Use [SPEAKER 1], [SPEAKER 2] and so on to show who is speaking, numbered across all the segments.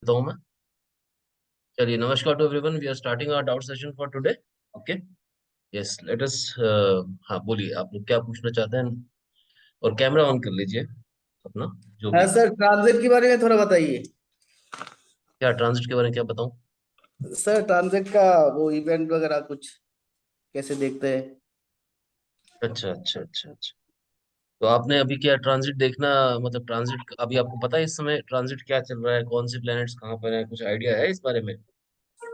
[SPEAKER 1] बताऊं मैं। चलिए, नमस्कार to everyone, we are starting our doubt session for today. Okay. Yes, let us. हाँ, बोलिए, आप लोग क्या पूछना चाहते हैं। और कैमरा ऑन कर लीजिए अपना, जो
[SPEAKER 2] हाँ
[SPEAKER 1] भी।
[SPEAKER 2] सर, ट्रांजिट के बारे में थोड़ा बताइए।
[SPEAKER 1] क्या ट्रांजिट के बारे में क्या बताऊं।
[SPEAKER 2] सर ट्रांजिट का वो इवेंट वगैरह कुछ कैसे देखते हैं?
[SPEAKER 1] अच्छा अच्छा अच्छा अच्छा। तो आपने अभी क्या ट्रांजिट देखना, मतलब ट्रांजिट अभी आपको पता है इस समय ट्रांजिट क्या चल रहा है, कौन से प्लैनेट्स कहाँ पर है, कुछ आइडिया है इस बारे में।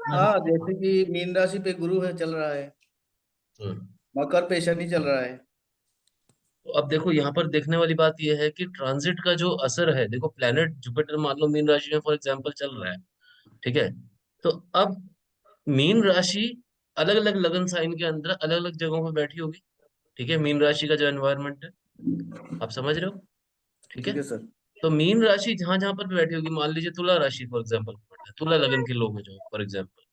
[SPEAKER 2] हाँ, जैसे कि मीन राशि पे गुरु है, चल रहा है।
[SPEAKER 1] हम्म।
[SPEAKER 2] मकर पे शनि चल रहा है।
[SPEAKER 1] तो अब देखो, यहाँ पर देखने वाली बात यह है कि ट्रांजिट का जो असर है, देखो प्लैनेट जुपिटर मान लो मीन राशि में फॉर एग्जाम्पल चल रहा है। ठीक है। तो अब मीन राशि अलग अलग लगन साइन के अंदर अलग अलग जगहों पर बैठी होगी। ठीक है, मीन राशि का जो एनवायरनमेंट है, आप समझ रहे हो। ठीक है।
[SPEAKER 2] ठीक है सर।
[SPEAKER 1] तो मीन राशि जहां जहां पर भी बैठी होगी, मान लीजिए तुला राशि फॉर एग्जाम्पल, तुला लगन के लोग हैं जो फॉर एग्जाम्पल।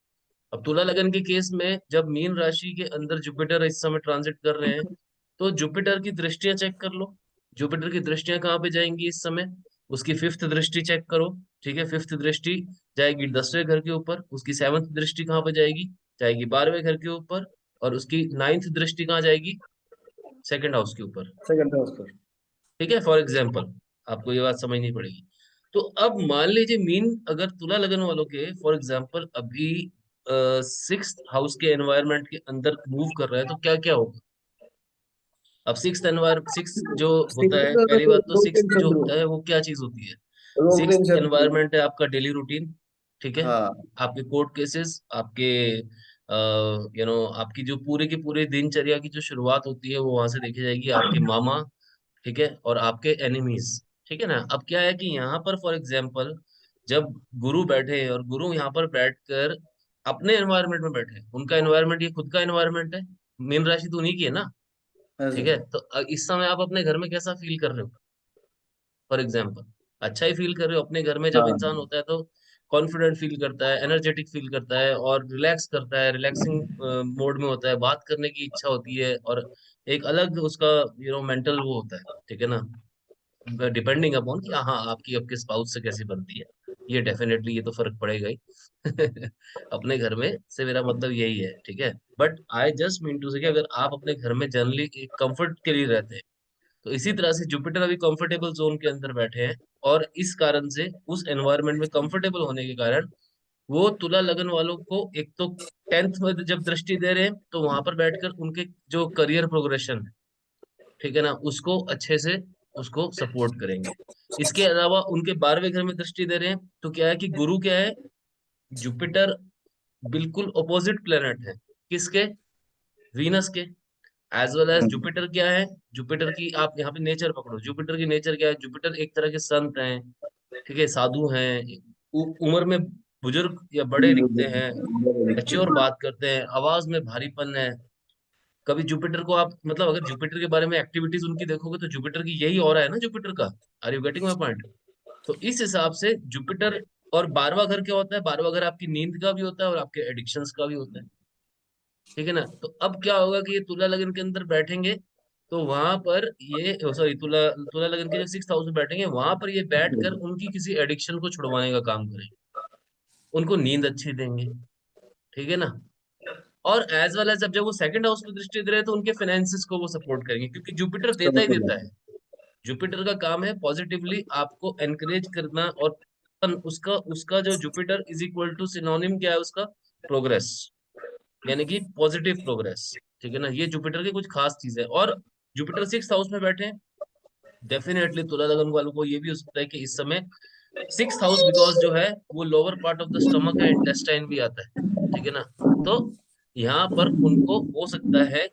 [SPEAKER 1] अब तुला लगन के केस में जब मीन राशि के अंदर जुपिटर इस समय ट्रांजिट कर रहे हैं, तो जुपिटर की दृष्टियां चेक कर लो। जुपिटर की दृष्टियां कहाँ पे जाएंगी इस समय। उसकी फिफ्थ दृष्टि चेक करो। ठीक है, फिफ्थ दृष्टि जाएगी 10वें घर के ऊपर। उसकी सेवंथ दृष्टि कहाँ पे जाएगी, जाएगी 12वें घर के ऊपर। और उसकी नाइन्थ दृष्टि कहाँ जाएगी, सेकंड हाउस के ऊपर।
[SPEAKER 2] सेकंड हाउस पर।
[SPEAKER 1] ठीक है, फॉर एग्जाम्पल आपको ये बात समझनी पड़ेगी। तो अब मान लीजिए मीन अगर तुला लगन वालों के फॉर एग्जाम्पल अभी सिक्स हाउस के एनवायरनमेंट के अंदर मूव कर रहा है, तो क्या क्या होगा। अब सिक्स जो होता है,
[SPEAKER 2] सिक्स
[SPEAKER 1] पहली बात तो
[SPEAKER 2] दो
[SPEAKER 1] सिक्स
[SPEAKER 2] तीन
[SPEAKER 1] जो
[SPEAKER 2] शत्रु।
[SPEAKER 1] होता है वो क्या चीज होती है।
[SPEAKER 2] रोग
[SPEAKER 1] सिक्स
[SPEAKER 2] शत्रु।
[SPEAKER 1] एनवायरनमेंट है आपका डेली रूटीन। ठीक है।
[SPEAKER 2] हाँ।
[SPEAKER 1] आपके कोर्ट केसेस, आपके आपकी जो पूरे की पूरे दिनचर्या की जो शुरुआत होती है वो वहां से देखी जाएगी, आपके मामा। ठीक है, और आपके एनिमीज। ठीक है ना। अब क्या है कि यहाँ पर फॉर एग्जाम्पल जब गुरु बैठे हैं और गुरु यहाँ पर बैठकर अपने एनवायरनमेंट में बैठे हैं, उनका एनवायरनमेंट ये खुद का एनवायरनमेंट है। मीन राशि तो उन्हीं की है ना।
[SPEAKER 2] हाँ
[SPEAKER 1] ठीक
[SPEAKER 2] सर।
[SPEAKER 1] है, तो इस समय आप अपने घर में कैसा फील कर रहे हो, फॉर एग्जाम्पल। अच्छा ही फील कर रहे हो अपने घर में। जब
[SPEAKER 2] हाँ।
[SPEAKER 1] इंसान होता है तो कॉन्फिडेंट फील करता है, एनर्जेटिक फील करता है और रिलैक्स करता है, रिलैक्सिंग मोड में होता है, बात करने की इच्छा होती है और एक अलग उसका मेंटल वो होता है। ठीक है ना। डिपेंडिंग अपॉन कि हाँ आपकी आपके स्पाउस से कैसी बनती है। ये डेफिनेटली ये तो फर्क पड़ेगा ही। अपने घर में से मेरा मतलब यही है। ठीक है, but I just mean to say कि अगर आप अपने घर में जनरली एक कंफर्ट के लिए रहते हैं, तो इसी तरह से जुपिटर अभी कंफर्टेबल जोन के अंदर बैठे हैं। और इस कारण से उस एनवायरनमेंट में कंफर्टेबल होने के कारण वो तुला लगन वालों को एक तो टेंथ में जब दृष्टि दे रहे हैं, तो वहां पर बैठकर उनके जो करियर प्रोग्रेशन है, ठीक है ना, उसको अच्छे से उसको सपोर्ट करेंगे। इसके अलावा उनके 12वें घर में दृष्टि दे रहे हैं, तो क्या है कि गुरु क्या है, जुपिटर बिल्कुल ऑपोजिट प्लेनेट है किसके, वीनस के। एज वेल एज जुपिटर क्या है, जुपिटर की आप यहाँ पे नेचर पकड़ो, जुपिटर की नेचर क्या है, जुपिटर एक तरह के संत हैं। ठीक है, साधु हैं। उम्र में बुजुर्ग या बड़े दिखते हैं, मैच्योर बात करते हैं, आवाज में भारीपन है। कभी जुपिटर को आप मतलब अगर जुपिटर के बारे में एक्टिविटीज उनकी देखोगे तो जुपिटर की यही ऑरा है ना जुपिटर का। Are you getting my point. तो इस हिसाब से जुपिटर। और 12वां घर क्या होता है, 12वां घर आपकी नींद का भी होता है और आपके एडिक्शंस का भी होता है। ठीक है ना। तो अब क्या होगा कि ये तुला लगन के अंदर बैठेंगे, तो वहां पर ये सॉरी तुला तुला लगन के जो सिक्स हाउस में बैठेंगे, वहां पर ये बैठकर उनकी किसी एडिक्शन को छुड़वाने का काम करेंगे। उनको नींद अच्छी देंगे। ठीक है ना। और एज वेल एज जब जब वो सेकंड हाउस में दृष्टि दे रहे हैं, तो उनके फाइनेंसिस को वो सपोर्ट करेंगे, क्योंकि जुपिटर देता ही देता है। जुपिटर का काम है पॉजिटिवली आपको एनकरेज करना। और उसका उसका जो Jupiter is equal to synonym क्या है उसका, प्रोग्रेस, यानी कि पॉजिटिव प्रोग्रेस। ठीक है ना, ये जुपिटर की कुछ खास चीज है। और जुपिटर सिक्स हाउस में बैठे हैं, डेफिनेटली तुला लगन वालों को ये भी हो सकता है कि इस समय सिक्स हाउस बिकॉज जो है वो lower part of the stomach है, इंटेस्टाइन भी आता है। ठीक है ना। तो यहाँ पर उनको हो सकता है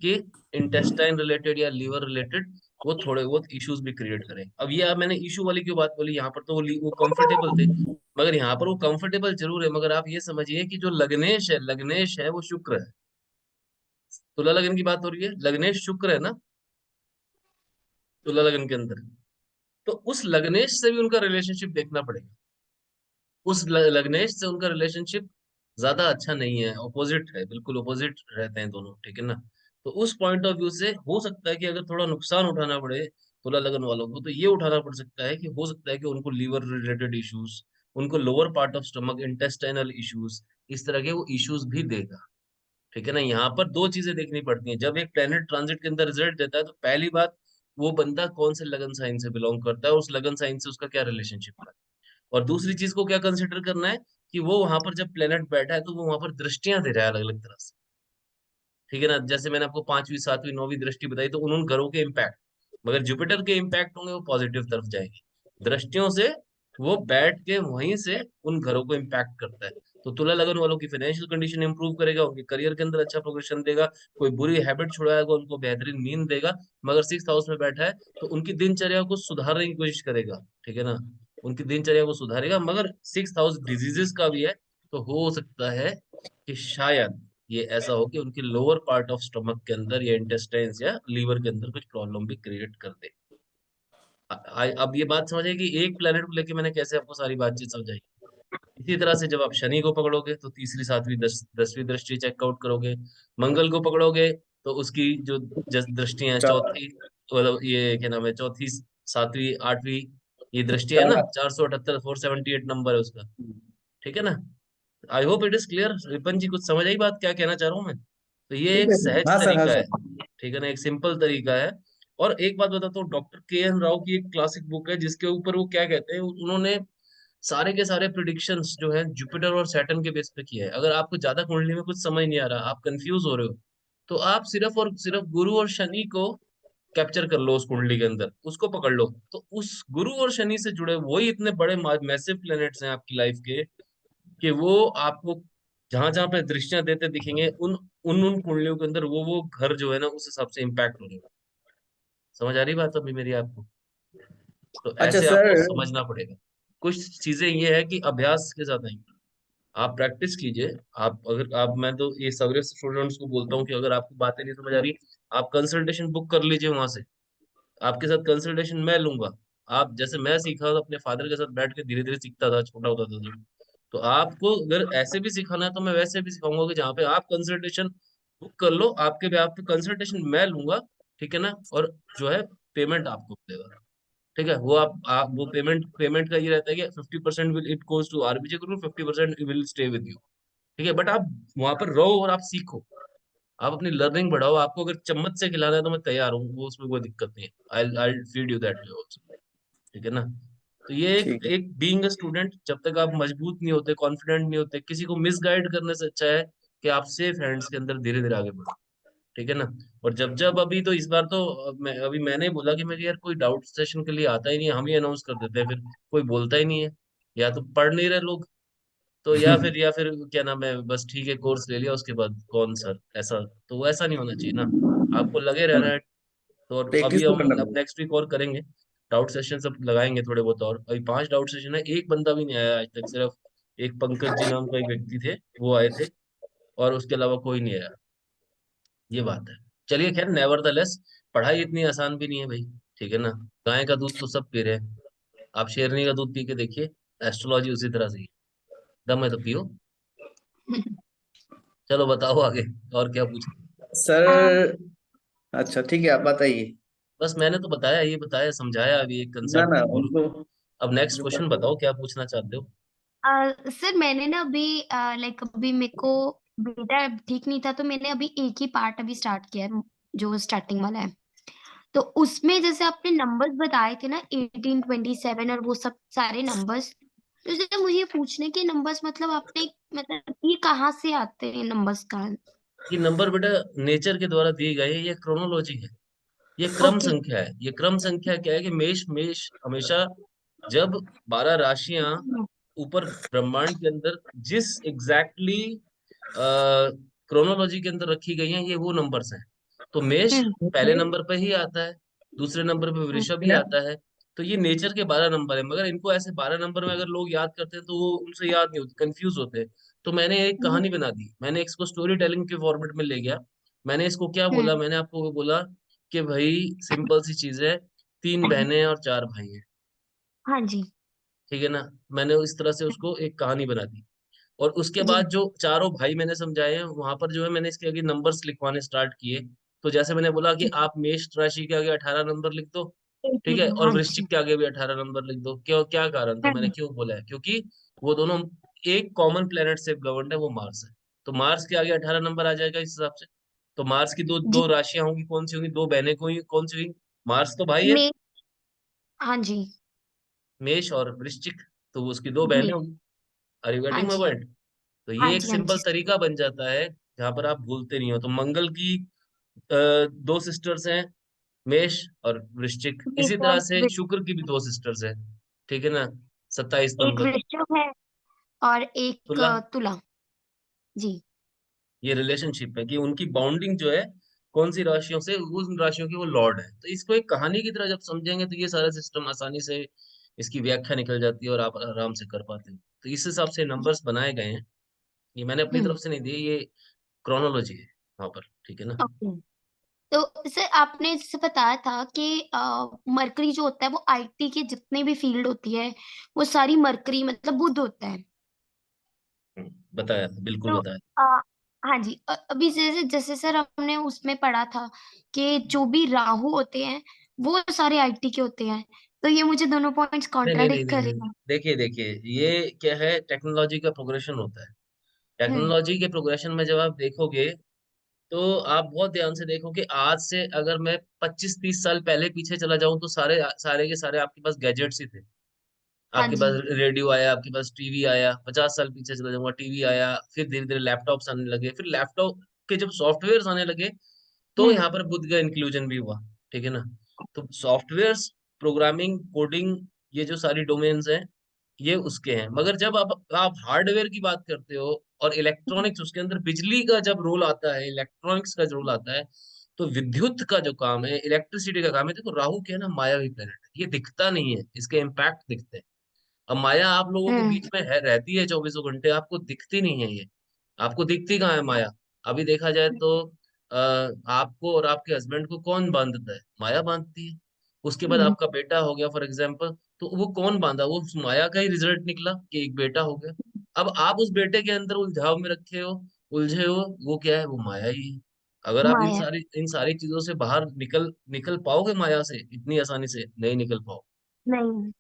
[SPEAKER 1] कि इंटेस्टाइन रिलेटेड या लीवर रिलेटेड वो थोड़े बहुत इश्यूज भी क्रिएट करें। अब ये मैंने इशू वाली क्यों बात बोली, यहाँ पर तो वो कंफर्टेबल थे, मगर यहाँ पर वो कंफर्टेबल जरूर है, मगर आप ये समझिए कि जो लग्नेश है, लग्नेश है वो शुक्र है। तुला लगन की बात हो रही है, लग्नेश शुक्र है ना तुला लगन के अंदर। तो उस लग्नेश से भी उनका रिलेशनशिप देखना पड़ेगा। उस लग्नेश से उनका रिलेशनशिप ज्यादा अच्छा नहीं है, ऑपोजिट है, बिल्कुल ऑपोजिट रहते हैं दोनों। ठीक है ना। तो उस पॉइंट ऑफ व्यू से हो सकता है कि अगर थोड़ा नुकसान उठाना पड़े तुला लगन वालों को, तो ये उठाना पड़ सकता है कि हो सकता है कि उनको लीवर रिलेटेड इश्यूज, उनको lower part of stomach, intestinal issues, इस तरह के वो इश्यूज भी देगा। ठीक है ना। यहाँ पर दो चीजें देखनी पड़ती हैं जब एक प्लेनेट ट्रांजिट के अंदर रिजल्ट देता है। तो पहली बात, वो बंदा कौन से लगन साइन से बिलोंग करता है, उस लगन साइन से उसका क्या रिलेशनशिप है। और दूसरी चीज को क्या कंसिडर करना है कि वो वहां पर जब प्लेनेट बैठा है तो वो वहां पर दृष्टियां दे रहा है अलग अलग तरह से। ठीक है ना। जैसे मैंने आपको पांचवी सातवीं नौवीं दृष्टि बताई, तो उन घरों के इम्पैक्ट, मगर जुपिटर के इम्पैक्ट होंगे वो पॉजिटिव तरफ जाएंगे। दृष्टियों से वो बैठ के वहीं से उन घरों को इम्पैक्ट करता है। तो तुला लगन वालों की फाइनेंशियल कंडीशन इंप्रूव करेगा, उनके करियर के अंदर अच्छा प्रोग्रेशन देगा, कोई बुरी हैबिट छुड़ाएगा, उनको बेहतरीन नींद देगा। मगर सिक्स हाउस में बैठा है तो उनकी दिनचर्या को सुधारने की कोशिश करेगा। ठीक है ना। उनकी दिनचर्या को सुधारेगा, मगर सिक्स हाउस डिजीजेस का भी है। तो हो सकता है कि शायद ये ऐसा हो कि उनकी लोअर पार्ट ऑफ स्टमक के अंदर या इंटेस्टाइन्स या लीवर के अंदर कुछ प्रॉब्लम भी क्रिएट कर दे। अब ये बात समझ आई कि एक प्लेनेट को लेके मैंने कैसे आपको सारी बातचीत समझाई। इसी तरह से जब आप शनि को पकड़ोगे तो तीसरी सातवीं 10वीं दृष्टि चेकआउट करोगे। मंगल को पकड़ोगे तो उसकी जो दृष्टियां हैं,
[SPEAKER 2] चार
[SPEAKER 1] चौथी, मतलब ये क्या नाम है, चौथी, सातवीं, आठवीं, ये दृष्टि है ना,
[SPEAKER 2] चार
[SPEAKER 1] 478, 478 नंबर है उसका। ठीक है ना। I hope it is clear. Ripan ji, कुछ समझ आई बात क्या कहना चाह रहा हूँ मैं। तो ये
[SPEAKER 2] ठीक
[SPEAKER 1] एक
[SPEAKER 2] है सर,
[SPEAKER 1] सहज
[SPEAKER 2] हाँ सर, हाँ
[SPEAKER 1] तरीका है।
[SPEAKER 2] सर।
[SPEAKER 1] ठीक है ना, एक सिंपल तरीका है। और एक बात बताता हूँ, डॉक्टर के एन राव की एक क्लासिक बुक है जिसके ऊपर वो क्या कहते हैं, उन्होंने सारे के सारे प्रिडिक्शंस जो है जुपिटर और सैटर्न के बेस पे किया है। अगर आपको ज्यादा कुंडली में कुछ समझ नहीं आ रहा, आप कंफ्यूज हो रहे हो, तो आप सिर्फ और सिर्फ गुरु और शनि को कैप्चर कर लो, उस कुंडली के अंदर उसको पकड़ लो। तो उस गुरु और शनि से जुड़े वही इतने बड़े मैसिव प्लैनेट्स हैं आपकी लाइफ के, कि वो आपको जहां जहां पे दृष्टियां देते दिखेंगे, उन उन उन कुंडलियों के अंदर वो घर जो है ना उस हिसाब से इम्पैक्ट हो रहे हैं। समझ आ रही बात अभी मेरी आपको। तो
[SPEAKER 2] अच्छा
[SPEAKER 1] ऐसे
[SPEAKER 2] सर।
[SPEAKER 1] आपको समझना पड़ेगा। कुछ चीजें ये है कि अभ्यास के साथ आएंगी। आप प्रैक्टिस कीजिए। आप अगर आप मैं तो ये सभी स्टूडेंट्स को बोलता हूँ कि अगर आपको बातें नहीं समझ आ रही, आप कंसल्टेशन बुक कर लीजिए वहां से। आपके साथ कंसल्टेशन मैं लूंगा। आप जैसे मैं सीखा तो अपने फादर के साथ बैठ के धीरे धीरे सीखता था, छोटा होता था जब। तो आपको अगर ऐसे भी सिखाना है तो मैं वैसे भी सिखाऊंगा कि जहाँ पे आप कंसल्टेशन बुक कर लो, आपके भी आप कंसल्टेशन मैं लूंगा। ठीक है ना। और जो है पेमेंट आपको देगा। ठीक है। वो आप वो पेमेंट पेमेंट का ये रहता है कि 50% will it goes to RBJ group, 50% will stay with you. ठीक है। बट आप वहां पर रहो और आप सीखो, आप अपनी लर्निंग बढ़ाओ। आपको अगर चम्मच से खिलाना है तो मैं तैयार हूँ, वो उसमें कोई दिक्कत नहीं है। I feed you that way also. ठीक है ना। तो ये एक
[SPEAKER 2] ठीक है।
[SPEAKER 1] एक बीइंग अ स्टूडेंट, जब तक आप मजबूत नहीं होते, कॉन्फिडेंट नहीं होते, किसी को मिसगाइड करने से अच्छा है कि आप सेफ हैंड्स के अंदर धीरे धीरे आगे बढ़ो। ठीक है ना। और जब जब अभी तो इस बार तो मैंने बोला कि मेरे यार कोई डाउट सेशन के लिए आता ही नहीं है, हम ही अनाउंस कर देते हैं, फिर कोई बोलता ही नहीं है। या तो पढ़ नहीं रहे लोग, तो या फिर क्या नाम है, बस ठीक है कोर्स ले लिया उसके बाद कौन सर ऐसा। तो वो ऐसा नहीं होना चाहिए ना। आपको लगे रहना है। तो और
[SPEAKER 2] प्रैक्टिस
[SPEAKER 1] अभी
[SPEAKER 2] तो
[SPEAKER 1] हम
[SPEAKER 2] करना
[SPEAKER 1] अब
[SPEAKER 2] पड़ेगा।
[SPEAKER 1] नेक्स्ट वीक और करेंगे, डाउट सेशन सब लगाएंगे थोड़े बहुत। और अभी 5 डाउट सेशन है, एक बंदा भी नहीं आया आज तक, सिर्फ एक पंकज जी नाम का एक व्यक्ति थे, वो आए थे। और उसके अलावा कोई नहीं आया। ये बात है। चलिए खैर, नेवरदलेस पढ़ाई इतनी आसान भी नहीं है भाई। ठीक है ना। गाय का दूध तो सब पी रहे हैं, आप शेरनी का दूध पी के देखिए। एस्ट्रोलॉजी उसी तरह से ही है। दम है तो पियो। चलो बताओ आगे, और क्या पूछ।
[SPEAKER 2] सर, अच्छा ठीक है, आप बताइए।
[SPEAKER 1] बस मैंने तो बताया, ये बताया, समझाया अभी एक
[SPEAKER 2] ना
[SPEAKER 1] कंसेप्ट
[SPEAKER 2] ना,
[SPEAKER 1] गुरु।
[SPEAKER 2] उनको
[SPEAKER 1] अब नेक्स्ट
[SPEAKER 2] जो
[SPEAKER 1] क्वेश्चन
[SPEAKER 2] पता
[SPEAKER 1] बताओ, क्या पूछना चाहते हो।
[SPEAKER 3] सर मैंने ना अभी लाइक अभी मेरे को बेटा ठीक नहीं था, तो मैंने अभी एक ही पार्ट अभी स्टार्ट किया है, जो स्टार्टिंग वाला है। तो उसमें जैसे आपने नंबर्स बताए थे ना, 1827 और वो सब सारे नंबर्स, तो जैसे मुझे ये पूछने के नंबर्स मतलब आपने मतलब ये कहाँ से आते हैं नंबर्स का?
[SPEAKER 1] ये नंबर बेटा नेचर के द्वारा दिए गए हैं, ये क्रोनोलॉजी है। ये क्रम
[SPEAKER 3] ओके।
[SPEAKER 1] संख्या है। ये क्रम संख्या क्या है कि मेष मेष हमेशा, जब 12 राशियां ऊपर ब्रह्मांड के अंदर जिस एग्जैक्टली क्रोनोलॉजी के अंदर रखी गई हैं, ये वो नंबर्स हैं। तो मेष
[SPEAKER 3] हम्म।
[SPEAKER 1] पहले नंबर पे ही आता है, दूसरे नंबर पे वृषभ ही
[SPEAKER 2] है।
[SPEAKER 1] आता है। तो ये नेचर के 12 नंबर है, मगर इनको ऐसे 12 नंबर में अगर लोग याद करते हैं तो वो उनसे याद नहीं होती, कंफ्यूज होते हैं। तो मैंने एक
[SPEAKER 3] हम्म।
[SPEAKER 1] कहानी बना दी, मैंने इसको स्टोरी टेलिंग के फॉर्मेट में ले गया। मैंने इसको क्या बोला,
[SPEAKER 3] हम्म।
[SPEAKER 1] मैंने आपको वो बोला कि भाई सिंपल सी चीज है, 3 बहनें और 4 भाई हैं।
[SPEAKER 3] हाँ जी।
[SPEAKER 1] ठीक है ना। मैंने इस तरह से उसको एक कहानी बना दी। और उसके
[SPEAKER 3] जी।
[SPEAKER 1] बाद जो चारों भाई मैंने समझाए हैं, वहां पर जो है मैंने इसके आगे नंबर्स लिखवाने स्टार्ट किए। तो जैसे मैंने बोला कि आप मेष राशि के आगे 18 नंबर लिख दो,
[SPEAKER 3] एक
[SPEAKER 1] ठीक है,
[SPEAKER 3] मिनट,
[SPEAKER 1] और
[SPEAKER 3] हाँ जी।
[SPEAKER 1] वृश्चिक के आगे भी 18 नंबर लिख दो। क्यों, क्या कारण था, मैंने
[SPEAKER 3] हम्म,
[SPEAKER 1] क्यों बोला है? क्योंकि वो दोनों एक कॉमन प्लेनेट से गवर्नड है, वो मार्स है। तो मार्स के आगे 18 नंबर आ जाएगा इस हिसाब से। तो मार्स की दो
[SPEAKER 3] जी।
[SPEAKER 1] दो राशियां होंगी, कौन सी होंगी? दो बहनें कौन सी हुई? मार्स तो भाई है,
[SPEAKER 3] मे हाँ जी।
[SPEAKER 1] मेष और वृश्चिक, तो वो उसकी दो बहनें
[SPEAKER 3] जी।
[SPEAKER 1] होंगी। आर यू
[SPEAKER 3] हाँ
[SPEAKER 1] गेटिंग माई
[SPEAKER 3] जी।
[SPEAKER 1] पॉइंट? तो
[SPEAKER 3] हाँ
[SPEAKER 1] ये एक
[SPEAKER 3] जी। हाँ
[SPEAKER 1] सिंपल
[SPEAKER 3] जी।
[SPEAKER 1] तरीका बन जाता है जहां पर आप भूलते नहीं हो। तो मंगल की दो सिस्टर्स हैं, मेष और वृश्चिक।
[SPEAKER 3] मेष
[SPEAKER 1] इसी तरह
[SPEAKER 3] और
[SPEAKER 1] से शुक्र की भी दो सिस्टर्स हैं, ठीक है ना, 27
[SPEAKER 3] एक
[SPEAKER 1] नंबर
[SPEAKER 3] वृश्चिक है और एक
[SPEAKER 1] तुला।
[SPEAKER 3] तुला। जी।
[SPEAKER 1] ये रिलेशनशिप है कि उनकी बाउंडिंग जो है कौन सी राशियों से, उन राशियों के वो लॉर्ड है। तो इसको एक कहानी की तरह जब समझेंगे तो ये सारा सिस्टम आसानी से इसकी व्याख्या निकल जाती है और आप आराम से कर पाते हो। तो इस हिसाब से नंबर्स बनाए गए हैं। ये मैंने अपनी
[SPEAKER 3] हम्म।
[SPEAKER 1] तरफ से नहीं दिए, ये क्रोनोलॉजी है वहां पर, ठीक है ना।
[SPEAKER 3] ओके। तो सर आपने जैसे बताया था कि मरकरी जो होता है वो आईटी के जितने भी फील्ड होती है वो सारी मरकरी मतलब बुध होता है।
[SPEAKER 1] बताया, बिल्कुल
[SPEAKER 3] तो
[SPEAKER 1] बताया।
[SPEAKER 3] हाँ जी, अभी जैसे जैसे सर हमने उसमें पढ़ा था कि जो भी राहु होते हैं वो सारे आईटी के होते हैं। तो ये मुझे दोनों पॉइंट्स
[SPEAKER 1] नहीं नहीं नहीं
[SPEAKER 3] कॉन्ट्राडिक्ट
[SPEAKER 1] नहीं
[SPEAKER 3] कर
[SPEAKER 1] नहीं,
[SPEAKER 3] रहे हैं।
[SPEAKER 1] देखिए देखिए, ये क्या है, टेक्नोलॉजी का प्रोग्रेशन होता है।
[SPEAKER 3] हम्म।
[SPEAKER 1] टेक्नोलॉजी के प्रोग्रेशन में जब आप देखोगे तो आप बहुत ध्यान से देखो कि आज से अगर मैं 25-30 साल पहले पीछे चला जाऊं तो सारे सारे के सारे आपके पास गैजेट्स ही थे।
[SPEAKER 3] हाँ
[SPEAKER 1] आपके
[SPEAKER 3] जी।
[SPEAKER 1] पास रेडियो आया, आपके पास टीवी आया, 50 साल पीछे चला जाऊंगा, टीवी आया, फिर धीरे धीरे लैपटॉप्स आने लगे, फिर लैपटॉप के जब सॉफ्टवेयर आने लगे तो
[SPEAKER 3] हम्म।
[SPEAKER 1] यहाँ पर बुद्ध का इंक्लूजन भी हुआ, ठीक है ना। तो सॉफ्टवेयर्स, प्रोग्रामिंग, कोडिंग, ये जो सारी डोमेन्स हैं ये उसके हैं। मगर जब आप हार्डवेयर की बात करते हो और इलेक्ट्रॉनिक्स, उसके अंदर बिजली का जब रोल आता है, इलेक्ट्रॉनिक्स का रोल आता है, तो विद्युत का जो काम है, इलेक्ट्रिसिटी का काम है। देखो राहु क्या है ना, मायावी प्लेनेट है, ये दिखता नहीं है, इसके इम्पैक्ट दिखते हैं। अब माया आप लोगों के
[SPEAKER 3] हम्म।
[SPEAKER 1] बीच में है, रहती है 24 घंटे, आपको दिखती नहीं है ये। आपको दिखती कहाँ है माया? अभी देखा जाए तो आपको और आपके हस्बैंड को कौन बांधता है? माया बांधती है। उसके बाद
[SPEAKER 3] हम्म।
[SPEAKER 1] आपका बेटा हो गया फॉर एग्जाम्पल, तो वो कौन बांधा? वो उस माया का ही रिजल्ट निकला कि एक बेटा हो गया। अब आप उस बेटे के अंदर उलझाव में रखे हो, उलझे हो, वो क्या है? वो माया ही है। अगर आप
[SPEAKER 3] माया।
[SPEAKER 1] इन सारी चीजों से बाहर निकल निकल पाओगे माया से? इतनी आसानी से नहीं निकल पाओ।
[SPEAKER 3] नहीं।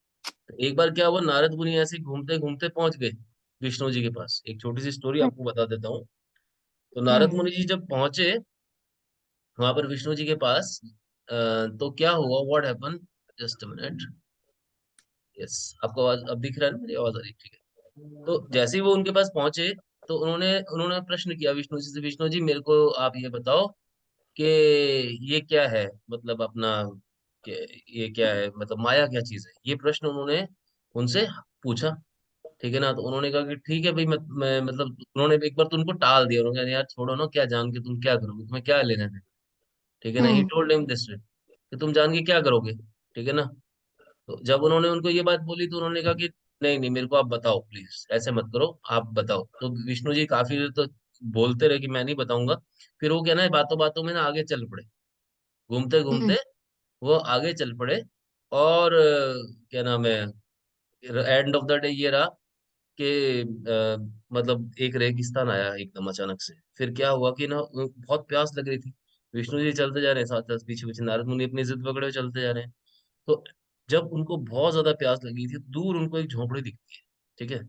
[SPEAKER 1] एक बार क्या हुआ, नारद मुनि ऐसे घूमते घूमते पहुंच गए विष्णु जी के पास। एक छोटी सी स्टोरी
[SPEAKER 3] हम्म।
[SPEAKER 1] आपको बता देता हूँ। तो नारद
[SPEAKER 3] हम्म।
[SPEAKER 1] मुनि जी जब पहुंचे वहां पर विष्णु जी के पास, तो क्या हुआ, what happen, just a minute. Yes, आपको आवाज अब दिख रहा है ना, मेरी आवाज आ रही है, ठीक है। तो जैसे ही वो उनके पास पहुंचे तो उन्होंने उन्होंने प्रश्न किया विष्णु जी से, विष्णु जी मेरे को आप ये बताओ कि ये क्या है, मतलब अपना कि ये क्या है, मतलब माया क्या चीज है? ये प्रश्न उन्होंने उनसे पूछा, ठीक है ना। तो उन्होंने कहा कि ठीक है भाई, मैं मतलब उन्होंने एक बार तो उनको टाल दिया। उन्होंने कहा यार छोड़ो ना, क्या जान के तुम क्या करोगे, तुम्हें क्या लेना है, ठीक है ना। ही
[SPEAKER 3] हम्म।
[SPEAKER 1] टोल्ड हिम दिस वे कि तुम जान के क्या करोगे, ठीक है ना। तो जब उन्होंने उनको ये बात बोली तो उन्होंने कहा कि नहीं नहीं, मेरे को आप बताओ प्लीज, ऐसे मत करो, आप बताओ। तो विष्णु जी काफी देर तो बोलते रहे कि मैं नहीं बताऊंगा। फिर वो क्या ना, बातों बातों में ना आगे चल पड़े, घूमते
[SPEAKER 3] हम्म।
[SPEAKER 1] घूमते वो आगे चल पड़े। और क्या नाम है, एंड ऑफ द डे ये रहा कि मतलब एक रेगिस्तान आया एकदम अचानक से। फिर क्या हुआ कि ना बहुत प्यास लग रही थी। विष्णु जी चलते जा रहे हैं, साथ साथ पीछे पीछे नारद मुनि अपनी जिद पकड़े हुए चलते जा रहे हैं। तो जब उनको बहुत ज्यादा प्यास लगी थी, दूर उनको एक झोपड़ी दिखती है, ठीक है।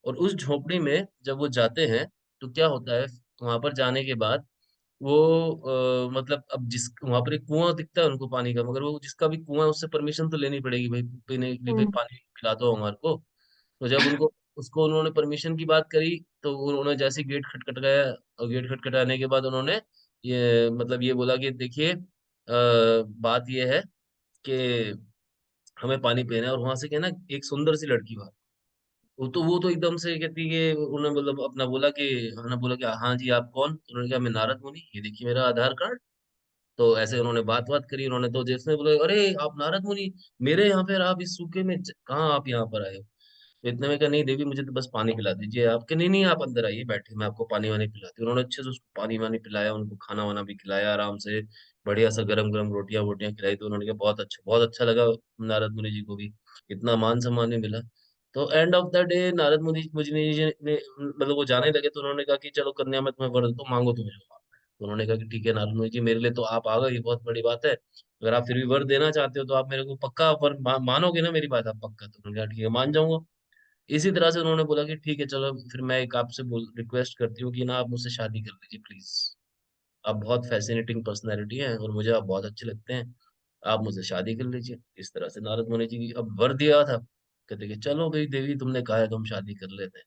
[SPEAKER 1] और उस झोपड़ी में जब वो जाते हैं तो क्या होता है, वहां पर जाने के बाद वो मतलब अब जिस वहां पर एक कुआं दिखता है उनको पानी का, मगर वो जिसका भी कुआं है उससे परमिशन तो लेनी पड़ेगी भाई, पीने के लिए भाई,
[SPEAKER 3] हम्म।
[SPEAKER 1] पानी पिला दो हमारे को। तो जब उनको उसको उन्होंने परमिशन की बात करी तो उन्होंने जैसे गेट खटखटाया, और गेट खटखटाने के बाद उन्होंने ये मतलब ये बोला कि देखिए बात ये है कि हमें पानी पीना है। और वहां से क्या है ना, एक सुंदर सी लड़की बात, वो तो एकदम से कहती है, उन्होंने मतलब अपना बोला कि, उन्होंने बोला कि हाँ जी आप कौन? तो उन्होंने कहा मैं नारद मुनि, ये देखिए मेरा आधार कार्ड। तो ऐसे उन्होंने बात बात करी, उन्होंने तो जिसने बोला अरे आप नारद मुनि, मेरे यहाँ पे आप इस सूखे में कहाँ आप यहाँ पर आए हो? तो इतने में कहा नहीं देवी, मुझे तो बस पानी पिला दीजिए आप। के नहीं नहीं, आप अंदर आइए, बैठे, मैं आपको पानी वानी पिलाती हूँ। उन्होंने अच्छे से उसको पानी वानी पिलाया, उनको खाना वाना भी खिलाया आराम से, बढ़िया सा गरम गरम रोटियां वोटियां खिलाई। तो उन्होंने कहा बहुत अच्छा लगा नारद मुनि जी को भी, इतना मान सम्मान भी मिला। तो end of the day Narad मुनि मुनि जी ने मतलब वो जाने लगे तो उन्होंने कहा कि चलो कन्या मैं तुम्हें वर देता हूँ, मांगो तुम्हें जो मांगना है। तो उन्होंने कहा कि ठीक है नारद मुनि जी, मेरे लिए तो आप आ गए, ये बहुत बड़ी बात है। अगर आप फिर भी वर देना चाहते हो तो आप मेरे को पक्का वर मानोगे ना मेरी बात, आप पक्का? तो उन्होंने कहा ठीक है मान जाऊंगा। इसी तरह से उन्होंने बोला कि ठीक है चलो, फिर मैं एक आपसे बोल रिक्वेस्ट करती हूँ कि ना आप मुझसे शादी कर लीजिए प्लीज। आप बहुत फैसिनेटिंग पर्सनैलिटी हैं और मुझे आप बहुत अच्छे लगते हैं, आप मुझसे शादी कर लीजिए। इस तरह से नारद मुनि जी अब वर दिया था। कहते कि चलो भाई देवी, तुमने कहा है तो हम शादी कर लेते हैं।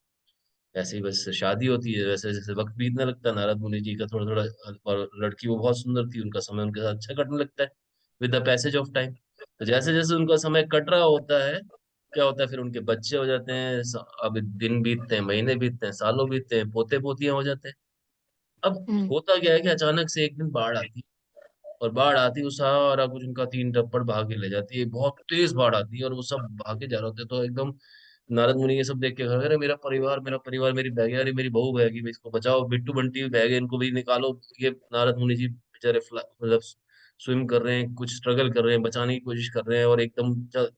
[SPEAKER 1] ऐसे ही बस शादी होती है। वैसे जैसे वक्त बीतने लगता है, नारद मुनि जी का थोड़ा थोड़ा, और लड़की वो बहुत सुंदर थी, उनका समय उनके साथ अच्छा कटने लगता है with the passage of time. तो जैसे जैसे उनका समय कट रहा होता है, क्या होता है फिर उनके बच्चे हो जाते हैं। अब दिन बीतते हैं, महीने बीतते हैं, सालों बीतते हैं, पोते पोतियां हो जाते हैं। अब
[SPEAKER 3] हम्म।
[SPEAKER 1] होता क्या है कि अचानक से एक दिन बाढ़ आती है, और बाढ़ आती है वो सारा कुछ उनका तीन टप्पड़ भाग के ले जाती है। बहुत तेज बाढ़ आती है और वो सब भागे जा रहे होते हैं। तो एकदम नारद मुनि ये सब देख के अरे मेरा परिवार, मेरी बह गया, अरे मेरी बहू बह गई, इसको बचाओ, बिट्टू बंटी बह गए, इनको भी निकालो। ये नारद मुनि जी बेचारे मतलब स्विम कर रहे हैं, कुछ स्ट्रगल कर रहे हैं, बचाने की कोशिश कर रहे हैं। और एकदम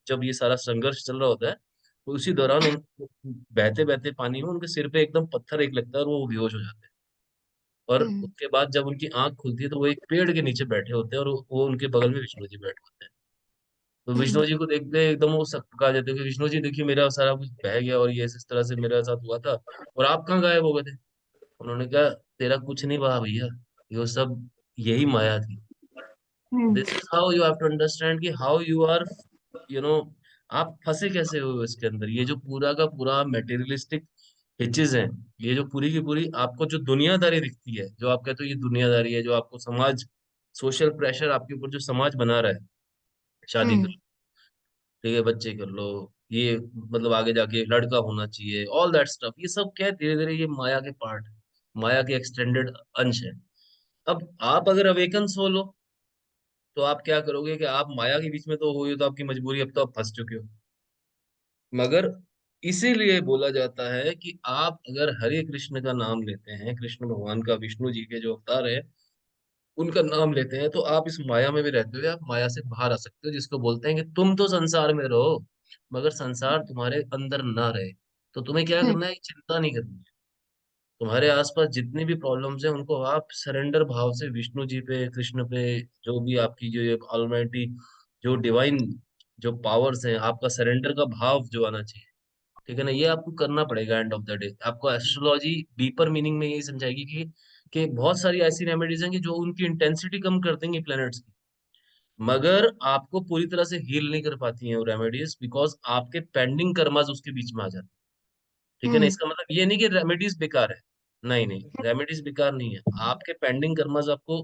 [SPEAKER 1] जब ये सारा संघर्ष चल रहा होता है, तो उसी दौरान उन बहते बहते पानी में उनके सिर पे एकदम पत्थर एक लगता है और वो बेहोश हो जाते हैं। और
[SPEAKER 3] हम्म।
[SPEAKER 1] उसके बाद जब उनकी आंख खुलती है तो वो एक पेड़ के नीचे बैठे होते हैं, और वो उनके बगल में विष्णु जी बैठे होते हैं। तो
[SPEAKER 3] हम्म।
[SPEAKER 1] विष्णु जी को देखते ही एकदम वो पका जाते हैं कि विष्णु जी देखिए मेरा सारा कुछ बह गया और ये इस तरह से मेरे साथ हुआ था, और आप कहाँ गायब हो गए थे? उन्होंने कहा तेरा कुछ नहीं बहा भैया, ये सब यही माया थी।
[SPEAKER 3] Hmm.
[SPEAKER 1] This is how you have to understand कि how you are, you know, आप फंसे कैसे हो इसके अंदर। ये जो पूरा का पूरा मेटेरियलिस्टिक हिचेज हैं, ये जो पूरी की पूरी आपको जो दुनियादारी दिखती है, जो आप कहते हो ये दुनियादारी है, जो आपको समाज, सोशल प्रेशर आपके ऊपर जो समाज बना रहा है, शादी कर,
[SPEAKER 3] हम्म।
[SPEAKER 1] ठीक है बच्चे कर लो, ये मतलब आगे जाके लड़का होना चाहिए, ऑल दैट स्टफ, ये सब क्या है, धीरे धीरे ये माया के पार्ट, माया के एक्सटेंडेड अंश है। अब आप अगर अवेकन सोल हो तो आप क्या करोगे कि आप माया के बीच में तो हो ही, तो आपकी मजबूरी, अब तो आप फंस चुके हो। मगर इसीलिए बोला जाता है कि आप अगर हरे कृष्ण का नाम लेते हैं, कृष्ण भगवान का, विष्णु जी के जो अवतार है, उनका नाम लेते हैं, तो आप इस माया में भी रहते हुए आप माया से बाहर आ सकते हो। जिसको बोलते हैं कि तुम तो संसार में रहो, मगर संसार तुम्हारे अंदर ना रहे। तो तुम्हें क्या
[SPEAKER 3] हम्म।
[SPEAKER 1] करना है, चिंता नहीं करनी है। तुम्हारे आसपास जितनी भी प्रॉब्लम्स हैं उनको आप सरेंडर भाव से विष्णु जी पे, कृष्ण पे, जो भी आपकी जो ये ऑलमाइटी, जो डिवाइन जो पावर्स हैं, आपका सरेंडर का भाव जो आना चाहिए, ठीक है ना, ये आपको करना पड़ेगा। एंड ऑफ द डे आपको एस्ट्रोलॉजी डीपर मीनिंग में यही समझाएगी कि बहुत सारी ऐसी रेमेडीज हैं कि जो उनकी इंटेंसिटी कम कर देंगी प्लैनेट्स की, मगर आपको पूरी तरह से हील नहीं कर पाती हैं वो रेमेडीज, बिकॉज आपके पेंडिंग कर्मास उसके बीच में आ जाते हैं। ठीक है ना,
[SPEAKER 3] हम्म।
[SPEAKER 1] इसका मतलब ये नहीं कि रेमेडीज बेकार है, नहीं नहीं, रेमेडीज बेकार नहीं है। आपके पेंडिंग कर्मास आपको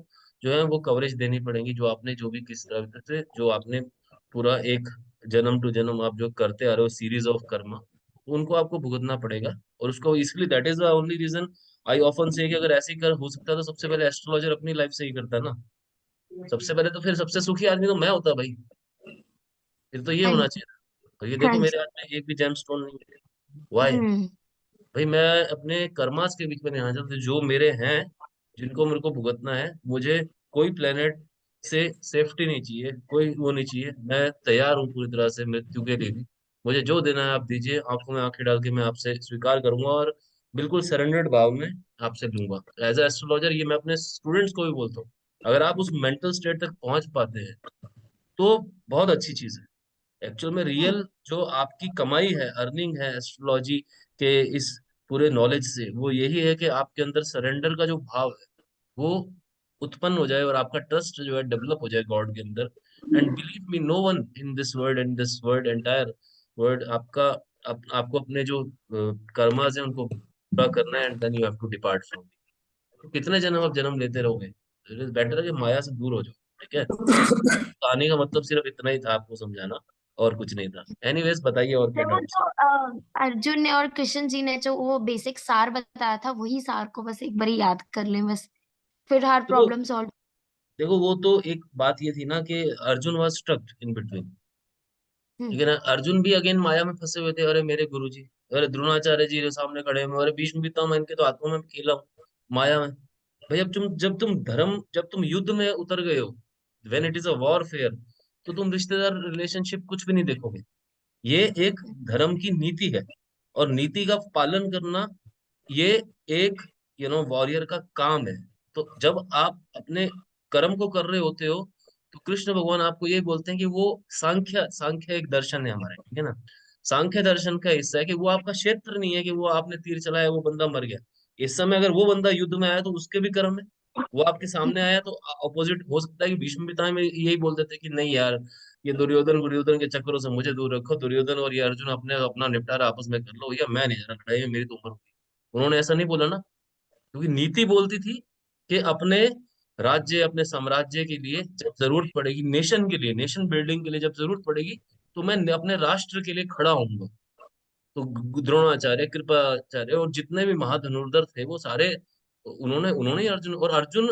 [SPEAKER 1] जो है वो कवरेज देनी पड़ेगी, जो आपने जो भी किस तरह से जो आपने पूरा एक जन्म टू जन्म आप जो करते आ रहे हो सीरीज ऑफ कर्मा, उनको आपको भुगतना पड़ेगा। और उसको इसलिए that is the only reason I often say कि अगर ऐसे ही कर हो सकता है तो सबसे पहले एस्ट्रोलॉजर अपनी लाइफ से ही करता ना। सबसे पहले तो फिर सबसे सुखी आदमी तो मैं होता भाई, फिर तो ये
[SPEAKER 3] हाँ
[SPEAKER 1] होना
[SPEAKER 3] जी।
[SPEAKER 1] चाहिए था। और ये
[SPEAKER 3] हाँ
[SPEAKER 1] देखो मेरे
[SPEAKER 3] जी।
[SPEAKER 1] हाथ में एक भी जेम स्टोन नहीं है। वाई?
[SPEAKER 3] हम्म।
[SPEAKER 1] भाई मैं अपने कर्मास के बीच में नहीं आना चाहता, जो मेरे हैं, जिनको मेरे को भुगतना है, मुझे कोई प्लेनेट से सेफ्टी नहीं चाहिए, कोई वो नहीं चाहिए। मैं तैयार हूँ पूरी तरह से मृत्यु के लिए भी। मुझे जो देना है आप दीजिए, आंखों में आंखें डाल के मैं आपसे स्वीकार करूंगा, और बिल्कुल सरेंडर्ड भाव में आपसे लूंगा। एज ए एस्ट्रोलॉजर ये मैं अपने स्टूडेंट्स को भी बोलता हूँ, अगर आप उस मेंटल स्टेट तक पहुंच पाते हैं तो बहुत अच्छी चीज है। एक्चुअल में रियल जो आपकी कमाई है, अर्निंग है एस्ट्रोलॉजी के इस पूरे नॉलेज से, वो यही है कि आपके अंदर सरेंडर का जो भाव है वो उत्पन्न हो जाए, और आपका ट्रस्ट जो है डेवलप हो जाए गॉड के अंदर। And believe me, no one in this world and this world entire world आपका आपको अपने जो कर्मास हैं उनको पूरा करना है, and then you have to depart from. तो कितने जन्म आप जन्म लेते रहोगे? इट इज बेटर कि माया से दूर हो जाओ। ठीक है, कहानी का मतलब सिर्फ इतना ही था आपको समझाना, और कुछ नहीं था। एनीवेज बताइए और क्या
[SPEAKER 3] तो वो
[SPEAKER 1] डाउट्स?
[SPEAKER 3] जो अर्जुन ने और कृष्ण जी ने जो वो बेसिक सार बताया था, वही सार को बस एक बार याद कर लें बस, फिर हर
[SPEAKER 1] देखो
[SPEAKER 3] प्रॉब्लम सॉल्व।
[SPEAKER 1] देखो वो तो एक बात ये थी ना कि Arjun was stuck in between.
[SPEAKER 3] Hmm.
[SPEAKER 1] ठीक है ना, अर्जुन भी अगेन माया में फंसे हुए थे। अरे मेरे गुरु जी, अरे द्रोणाचार्य जी के सामने खड़े हैं, अरे भीष्म पितामह इनके तो हाथों में खेला हूं, माया में। भाई अब जब तुम युद्ध में उतर गए हो, when it is a warfare, तो तुम रिश्तेदार रिलेशनशिप कुछ भी नहीं देखोगे। ये एक धर्म की नीति है, और नीति का पालन करना ये एक वॉरियर का काम है। तो जब आप अपने कर्म को कर रहे होते हो तो कृष्ण भगवान आपको ये बोलते हैं कि वो सांख्य सांख्य एक दर्शन है हमारा, ठीक है ना। सांख्य दर्शन का हिस्सा है कि वो आपका क्षेत्र नहीं है कि वो आपने तीर चलाया वो बंदा मर गया। इस समय अगर वो बंदा युद्ध में आया तो उसके भी कर्म है। वो आपके सामने आया तो अपोजिट हो सकता है कि भीष्म पितामह में यही बोल देते कि नहीं यार, ये दुर्योधन दुर्योधन के चक्करों से मुझे दूर रखो, दुर्योधन और ये अर्जुन अपने अपना निपटारा आपस में कर लो, या मैं नहीं जा रहा लड़ाई में, मेरी तो उम्र होगी। उन्होंने ऐसा नहीं बोला ना, क्योंकि नीति बोलती थी कि अपने राज्य अपने साम्राज्य के लिए जब जरूरत पड़ेगी, नेशन के लिए, नेशन बिल्डिंग के लिए जब जरूरत पड़ेगी तो मैं अपने राष्ट्र के लिए खड़ा होऊंगा। तो द्रोणाचार्य, कृपाचार्य और जितने भी महाधनुर्धर थे वो सारे उन्होंने उन्होंने ही अर्जुन, और अर्जुन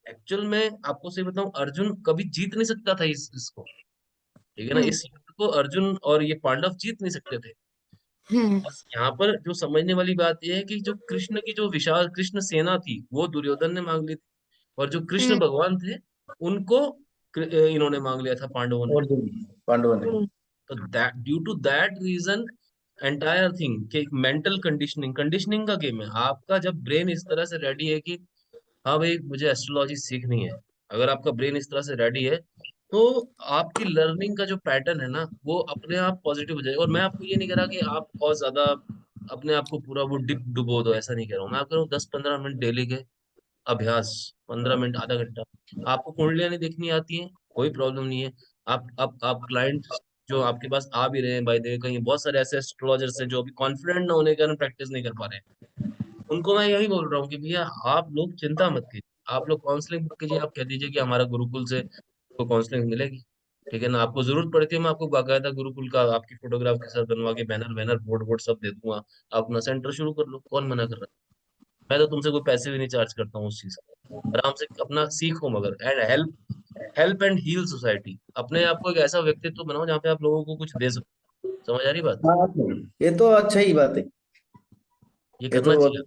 [SPEAKER 1] एक्चुअल में आपको सही बताऊं, अर्जुन कभी जीत नहीं सकता था इसको, ठीक है ना।
[SPEAKER 3] हम्म।
[SPEAKER 1] इस युद्ध को अर्जुन और ये पांडव जीत नहीं सकते थे।
[SPEAKER 3] हम्म।
[SPEAKER 1] बस यहाँ पर जो समझने वाली बात यह है कि जो कृष्ण की जो विशाल कृष्ण सेना थी वो दुर्योधन ने मांग ली थी, और जो कृष्ण
[SPEAKER 3] हम्म।
[SPEAKER 1] भगवान थे उनको इन्होंने मांग लिया था, पांडवों ने।
[SPEAKER 2] और पांडवों ने।
[SPEAKER 1] तो that due to that reason entire thing कि मेंटल कंडीशनिंग कंडीशनिंग का गेम है। आपका जब ब्रेन इस तरह से रेडी है कि हाँ भाई मुझे एस्ट्रोलॉजी सीखनी है, अगर आपका ब्रेन इस तरह से रेडी है तो आपकी लर्निंग का जो पैटर्न है ना वो अपने आप पॉजिटिव हो जाएगा। और मैं आपको ये नहीं कह रहा कि आप बहुत ज्यादा अपने आप को पूरा वो डिप डुबो दो, ऐसा नहीं कह रहा हूँ मैं। आप कह रहा हूँ 10-15 मिनट डेली के अभ्यास, 15 मिनट आधा घंटा। आपको कुंडलियां नहीं देखनी आती हैं, कोई प्रॉब्लम नहीं है। आप क्लाइंट जो आपके पास आ भी रहे हैं, बाय द वे कहीं बहुत सारे ऐसे एस्ट्रोलॉजर्स हैं जो अभी कॉन्फिडेंट ना होने के कारण प्रैक्टिस नहीं कर पा रहे हैं, उनको मैं यही बोल रहा हूँ कि भैया आप लोग चिंता मत कीजिए, आप लोग काउंसलिंग बुक कीजिए, आप कह दीजिए कि हमारा गुरुकुल से आपको काउंसलिंग मिलेगी, ठीक है ना। आपको जरूरत पड़ती है मैं आपको बाकायदा गुरुकुल का आपकी फोटोग्राफ के साथ बनवा के बैनर वैनर बोर्ड वोर्ड सब दे दूंगा। आप अपना सेंटर शुरू कर लो, कौन मना कर रहा है। मैं तो तुमसे कोई पैसे भी नहीं चार्ज करता हूँ उस चीज का। आराम से अपना सीखो, मगर and help help and heal society. अपने आप को एक ऐसा व्यक्तित्व बनाओ जहाँ पे आप लोगों को कुछ दे सको। समझ आ रही बात?
[SPEAKER 2] हाँ, ये तो अच्छा ही बात है।
[SPEAKER 1] ये
[SPEAKER 2] ये
[SPEAKER 1] करना
[SPEAKER 2] तो
[SPEAKER 1] चाहिए,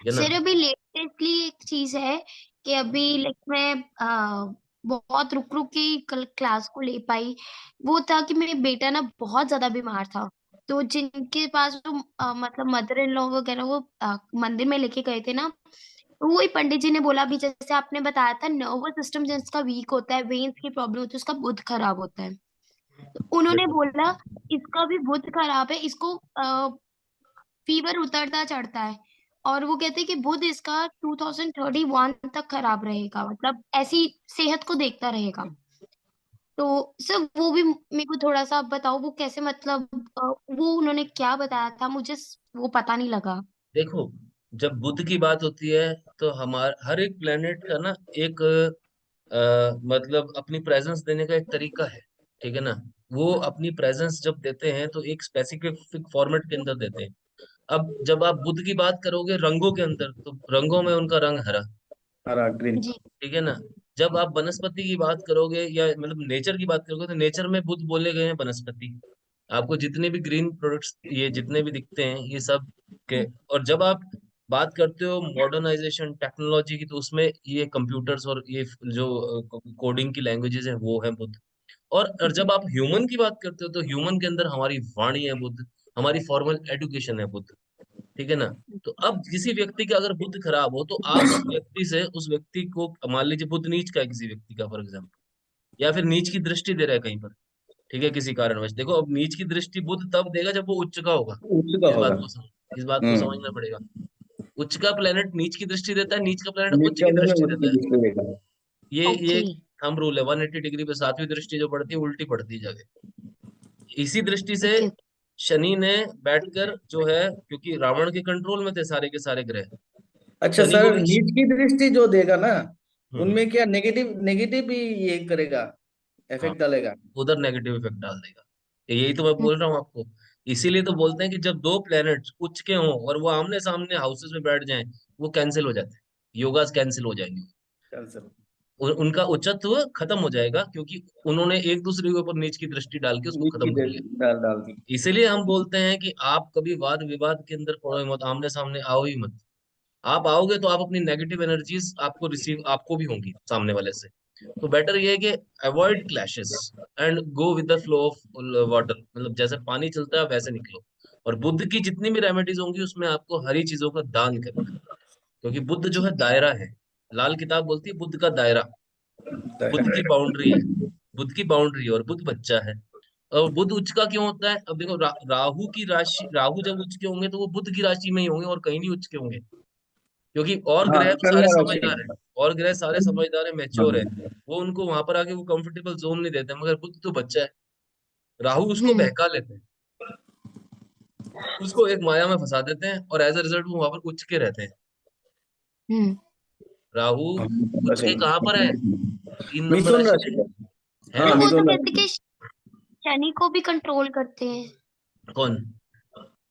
[SPEAKER 1] ठीक है ना।
[SPEAKER 3] सर अभी लेटेस्टली एक चीज है कि अभी लाइक मैं बहुत रुक रुक के कल क्लास को ले पाई। वो था कि मेरा बेटा ना बहुत ज्यादा बीमार था। तो जिनके पास जो मतलब मदर इन लॉ वगैरह वो मंदिर में लेके गए थे ना, तो वही पंडित जी ने बोला भी जैसे आपने बताया था नर्वस सिस्टम जिसका वीक होता है, वेन्स की प्रॉब्लम होती है, उसका बुध खराब होता है। तो उन्होंने
[SPEAKER 1] देखो
[SPEAKER 3] बोला इसका भी बुध खराब है, इसको फीवर उतरता चढ़ता है। और वो कहते हैं कि बुध इसका 2031 तक खराब रहेगा, मतलब ऐसी सेहत को देखता रहेगा। तो सर वो भी मेरे को थोड़ा सा आप बताओ वो कैसे, मतलब वो उन्होंने क्या बताया था मुझे वो पता नहीं लगा।
[SPEAKER 1] देखो, जब बुद्ध की बात होती है तो हमार हर एक प्लेनेट का ना एक मतलब अपनी प्रेजेंस देने का एक तरीका है, ठीक है ना। वो अपनी प्रेजेंस जब देते हैं तो एक स्पेसिफिक फॉर्मेट के अंदर देते हैं। अब जब आप बुद्ध की बात करोगे रंगों के अंदर, तो रंगों में उनका रंग हरा,
[SPEAKER 2] हरा ग्रीन।
[SPEAKER 3] जी।
[SPEAKER 1] ठीक है ना। जब आप वनस्पति की बात करोगे या मतलब नेचर की बात करोगे तो नेचर में बुद्ध बोले गए हैं वनस्पति। आपको जितने भी ग्रीन प्रोडक्ट्स ये जितने भी दिखते हैं ये सब के। और जब आप बात करते हो मॉडर्नाइजेशन टेक्नोलॉजी की तो उसमें ये कंप्यूटर्स और ये जो कोडिंग की लैंग्वेजेस हैं वो है बुद्ध। और जब आप ह्यूमन की बात करते हो तो ह्यूमन के अंदर हमारी वाणी है बुद्ध, हमारी फॉर्मल एजुकेशन है बुद्ध, ठीक है ना। तो अब किसी व्यक्ति का अगर बुद्ध खराब हो तो आप उस व्यक्ति से उस व्यक्ति को, मान लीजिए बुद्ध नीच का है किसी व्यक्ति का फॉर एग्जाम्पल, या फिर नीच की दृष्टि दे रहा है कहीं पर, ठीक है, किसी कारणवश। देखो अब नीच की दृष्टि बुद्ध तब देगा जब वो उच्च का होगा।
[SPEAKER 2] उच्च का
[SPEAKER 1] इस बात
[SPEAKER 2] होगा।
[SPEAKER 1] को समझ इस बात को
[SPEAKER 2] हम्म।
[SPEAKER 1] समझना पड़ेगा। उच्च का प्लेनेट नीच की दृष्टि देता है, नीच का प्लेनेट
[SPEAKER 2] नीच
[SPEAKER 1] उच्च
[SPEAKER 2] का
[SPEAKER 1] की
[SPEAKER 2] होगा,
[SPEAKER 1] दृष्टि
[SPEAKER 2] उच्च
[SPEAKER 1] देता
[SPEAKER 2] की
[SPEAKER 1] है।
[SPEAKER 2] दृष्टि देगा।
[SPEAKER 1] ये
[SPEAKER 3] ओके।
[SPEAKER 1] हम रूल है 180 डिग्री पे 7वीं दृष्टि जो पड़ती है उल्टी पड़ती है जगह। इसी दृष्टि से
[SPEAKER 3] ओके।
[SPEAKER 1] शनि ने बैठकर जो है, क्योंकि रावण के कंट्रोल में थे सारे के सारे ग्रह,
[SPEAKER 2] अच्छा
[SPEAKER 1] शनि को
[SPEAKER 2] सर,
[SPEAKER 1] भी
[SPEAKER 2] नीच की दृष्टि जो देगा ना,
[SPEAKER 1] हम्म।
[SPEAKER 2] उनमें क्या नेगेटिव नेगेटिव भी ये करेगा,
[SPEAKER 1] हाँ,
[SPEAKER 2] इफेक्ट डालेगा?
[SPEAKER 1] उधर नेगेटिव इफेक्ट डाल देगा। यही तो मैं बोल रहा हूँ आपको। इसीलिए तो बोलते हैं कि जब दो प्लैनेट्स उच्च के हों और वो आमने सामने हाउसेस में बैठ जाएं, वो कैंसिल हो जाते हैं, योगास कैंसिल हो जाएंगे।
[SPEAKER 2] कैंसर।
[SPEAKER 1] उनका उच्चत्व खत्म हो जाएगा क्योंकि उन्होंने एक दूसरे के ऊपर नीच की दृष्टि डाल के उसको
[SPEAKER 2] नीच की
[SPEAKER 1] खत्म कर लिया।
[SPEAKER 2] डाल डाल दी।
[SPEAKER 1] इसीलिए हम बोलते हैं कि आप कभी वाद विवाद के अंदर पड़ो ही मत, आमने सामने आओ ही मत। आप आओगे तो आप अपनी नेगेटिव एनर्जीज आपको रिसीव आपको भी होंगी सामने वाले से। तो बेटर ये है कि avoid clashes and go with the flow of water, मतलब जैसे पानी चलता है वैसे निकलो। और बुद्ध की जितनी भी रेमेडीज होंगी उसमें आपको हरी चीजों का दान करना है, क्योंकि बुद्ध जो है दायरा है। लाल किताब बोलती है बुद्ध का दायरा, बुद्ध की
[SPEAKER 2] दायरा।
[SPEAKER 1] बाउंड्री है, बुद्ध की बाउंड्री है, और बुद्ध बच्चा है। और बुध उच्च का क्यों होता है? अब देखो राहु की राशि, राहु जब उच्च के होंगे तो वो बुध की राशि में ही होंगे और कहीं नहीं उच्च के होंगे, क्योंकि और
[SPEAKER 2] हाँ,
[SPEAKER 1] ग्रह तो सारे
[SPEAKER 2] कन्या राशि
[SPEAKER 1] समझदार है,
[SPEAKER 2] में।
[SPEAKER 1] और ग्रह सारे समझदार है, मैच्योर है।
[SPEAKER 2] हाँ।
[SPEAKER 1] वो उनको वहां पर आके वो कंफर्टेबल जोन नहीं देते, मगर बुध तो बच्चा है, राहु उसको
[SPEAKER 3] हम्म
[SPEAKER 1] बहका लेते हैं, उसको एक माया में फंसा देते हैं, और एज अ रिजल्ट वो वहां पर उच्च के रहते हैं।
[SPEAKER 3] हम्म
[SPEAKER 1] राहु
[SPEAKER 2] मिथुन
[SPEAKER 1] उच्च
[SPEAKER 2] राशि
[SPEAKER 1] के कहाँ पर है?
[SPEAKER 2] में।
[SPEAKER 1] 3 नंबर
[SPEAKER 2] मिथुन
[SPEAKER 1] राशि
[SPEAKER 2] राशि
[SPEAKER 1] में
[SPEAKER 2] में।
[SPEAKER 1] है
[SPEAKER 2] हाँ,
[SPEAKER 3] तो
[SPEAKER 1] ना।
[SPEAKER 3] वो तो
[SPEAKER 2] मिथुन
[SPEAKER 3] कहते
[SPEAKER 2] राशि
[SPEAKER 3] कि शनि को भी कंट्रोल करते हैं
[SPEAKER 1] कौन?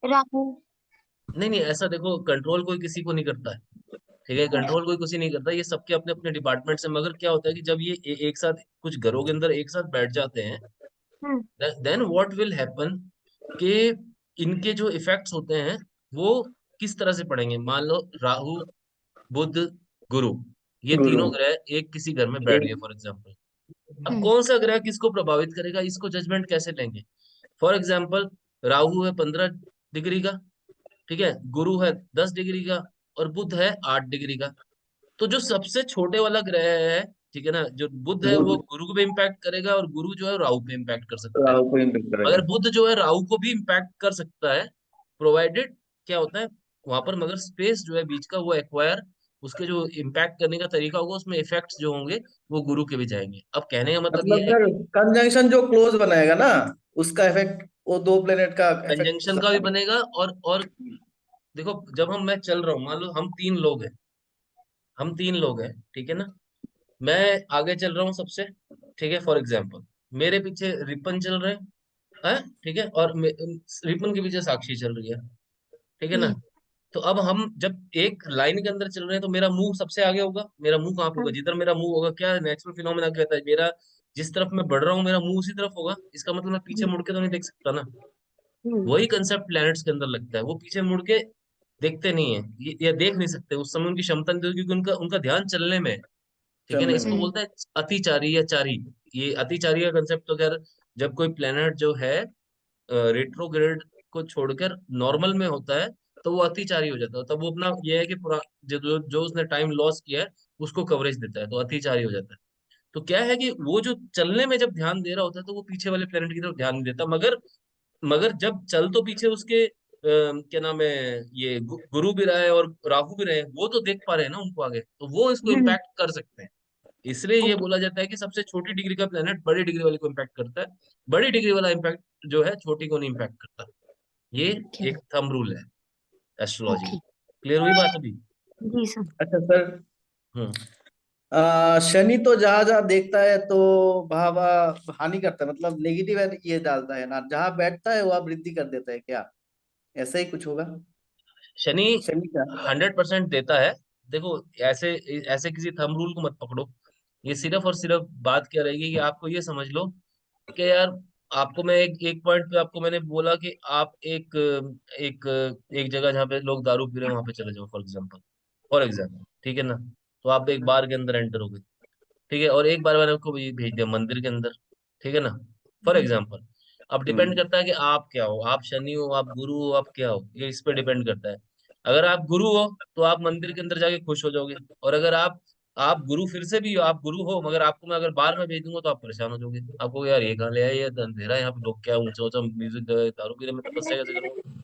[SPEAKER 3] राहु।
[SPEAKER 1] नहीं नहीं, ऐसा देखो, कंट्रोल कोई किसी को नहीं करता है, ठीक है, कंट्रोल कोई कुछ नहीं करता, ये सबके अपने अपने डिपार्टमेंट्स हैं। मगर क्या होता है कि जब ये एक साथ कुछ घरों के अंदर एक साथ बैठ जाते हैं,
[SPEAKER 3] हम्म
[SPEAKER 1] देन व्हाट विल हैपन, कि इनके जो इफेक्ट्स होते हैं वो किस तरह से पड़ेंगे। मान लो राहु, बुध, गुरु, ये
[SPEAKER 2] गुरु।
[SPEAKER 1] तीनों ग्रह एक किसी घर में बैठ गए फॉर एग्जाम्पल। अब
[SPEAKER 3] हम्म
[SPEAKER 1] कौन सा ग्रह किसको प्रभावित करेगा, इसको जजमेंट कैसे लेंगे? फॉर एग्जाम्पल, राहु है 15 डिग्री का, ठीक है, गुरु है 10 डिग्री का, और बुध है 8 डिग्री का। तो जो सबसे छोटे वाला ग्रह है, ठीक है ना, जो बुध है वो
[SPEAKER 2] बुध
[SPEAKER 1] गुरु को भी इम्पैक्ट करेगा, और गुरु जो है राहु पे इम्पैक्ट कर सकता है।
[SPEAKER 2] राहु को इम्पेक्ट
[SPEAKER 1] मगर
[SPEAKER 2] करेगा।
[SPEAKER 1] बुध जो है राहु को भी इम्पैक्ट कर सकता है, प्रोवाइडेड क्या होता है वहां पर, मगर स्पेस जो है बीच का वो एक्वायर, उसके जो इम्पैक्ट करने का तरीका होगा, उसमें इफेक्ट्स जो होंगे वो गुरु के भी जाएंगे। अब कहने का मतलब ये
[SPEAKER 2] मतलब
[SPEAKER 1] है
[SPEAKER 2] सर,
[SPEAKER 1] कि
[SPEAKER 2] कंजंक्शन जो क्लोज बनाएगा ना, उसका इफेक्ट, वो दो प्लेनेट का इफेक्ट
[SPEAKER 1] कंजंक्शन का भी
[SPEAKER 2] ज्यादा
[SPEAKER 1] बनेगा, और देखो, जब मैं चल रहा हूँ, मान लो हम 3 लोग हैं, हम 3 लोग हैं, ठीक है ना, मैं आगे चल रहा हूँ सबसे, ठीक है, फॉर एग्जाम्पल, मेरे पीछे रिपन चल रहे हैं, ठीक है, और रिपन के पीछे साक्षी चल रही है, ठीक है ना।
[SPEAKER 3] हम्म
[SPEAKER 1] तो अब हम जब एक लाइन के अंदर चल रहे हैं तो मेरा मुंह सबसे आगे होगा, मेरा मुंह कहाँ पे होगा?
[SPEAKER 3] हम्म
[SPEAKER 1] जिधर मेरा मुंह होगा, क्या नेचुरल फिनोमेना कहता है, मेरा जिस तरफ मैं बढ़ रहा हूँ मेरा मुंह उसी तरफ होगा, इसका मतलब मैं पीछे मुड़ के तो नहीं देख सकता ना।
[SPEAKER 3] हम्म
[SPEAKER 1] वही कंसेप्ट प्लैनेट्स के अंदर लगता है, वो पीछे मुड़ के देखते नहीं है, ये देख नहीं सकते, उस समय उनकी क्षमता नहीं होती, क्योंकि उनका उनका ध्यान चलने में है, ठीक है ना।
[SPEAKER 2] चलने में।
[SPEAKER 1] इसको बोलते हैं अतिचारी या चारी। ये अतिचारी का कंसेप्ट तो खैर, जब कोई प्लेनेट जो है रेट्रोग्रेड को छोड़कर नॉर्मल में होता है तो वो अतिचारी हो जाता है, तब वो अपना ये है कि पूरा जो उसने टाइम लॉस किया है उसको कवरेज देता है, तो अतिचारी हो जाता है। तो क्या है कि वो जो चलने में जब ध्यान दे रहा होता है तो वो पीछे वाले प्लेनेट की तरफ ध्यान नहीं देता, मगर मगर जब चल तो पीछे उसके क्या नाम है, ये गुरु भी रहा है और राहु भी रहे हैं, वो तो देख पा रहे हैं ना उनको आगे, तो वो इसको
[SPEAKER 3] हम्म
[SPEAKER 1] इम्पैक्ट कर सकते हैं। इसलिए ये बोला जाता है कि सबसे छोटी डिग्री का प्लेनेट बड़ी डिग्री वाले को इम्पैक्ट करता है, बड़ी डिग्री वाला इम्पैक्ट जो है छोटी को नहीं इम्पैक्ट करता। ये
[SPEAKER 3] ओके
[SPEAKER 1] एक थंब रूल है एस्ट्रोलॉजी में।
[SPEAKER 3] ओके
[SPEAKER 1] क्लियर हुई बात अभी?
[SPEAKER 3] जी सर।
[SPEAKER 2] अच्छा सर,
[SPEAKER 1] हम्म।
[SPEAKER 2] शनि तो जहां जहां देखता है तो वहां वहां हानि करता है, मतलब नेगेटिव ये डालता है ना, जहां बैठता है वहां वृद्धि कर देता है क्या? ऐसा ही कुछ होगा
[SPEAKER 1] शनि
[SPEAKER 2] शनि का?
[SPEAKER 1] 100% देता है। देखो, ऐसे ऐसे किसी थंब रूल को मत पकड़ो, ये सिर्फ और सिर्फ बात क्या रहेगी कि आपको ये समझ लो कि यार, आपको मैं एक एक पॉइंट पे आपको मैंने बोला कि आप एक एक जगह जहाँ पे लोग दारू पी रहे हैं वहां पे चले जाओ, फॉर एग्जाम्पल, ठीक है ना। तो आप एक बार के अंदर एंटर हो गए, ठीक है, और एक बार मैंने आपको भेज दिया मंदिर के अंदर, ठीक है ना, फॉर एग्जाम्पल। अब डिपेंड
[SPEAKER 2] हम्म।
[SPEAKER 1] करता है कि आप क्या हो, आप शनि हो, आप गुरु हो, आप क्या हो, ये इस पे डिपेंड करता है। अगर आप गुरु हो तो आप मंदिर के अंदर जाके खुश हो जाओगे, और अगर आप गुरु फिर से भी हो, आप गुरु हो मगर आपको मैं अगर बार में भेज दूंगा तो आप परेशान हो जाओगे, आपको यार ये कहाँ ले आए, ये तो अंधेरा है यहाँ पे, लोग क्या ऊंचा ऊंचा म्यूजिक दारू पी रहे हैं, मैं तपस्या कैसे करूंगा?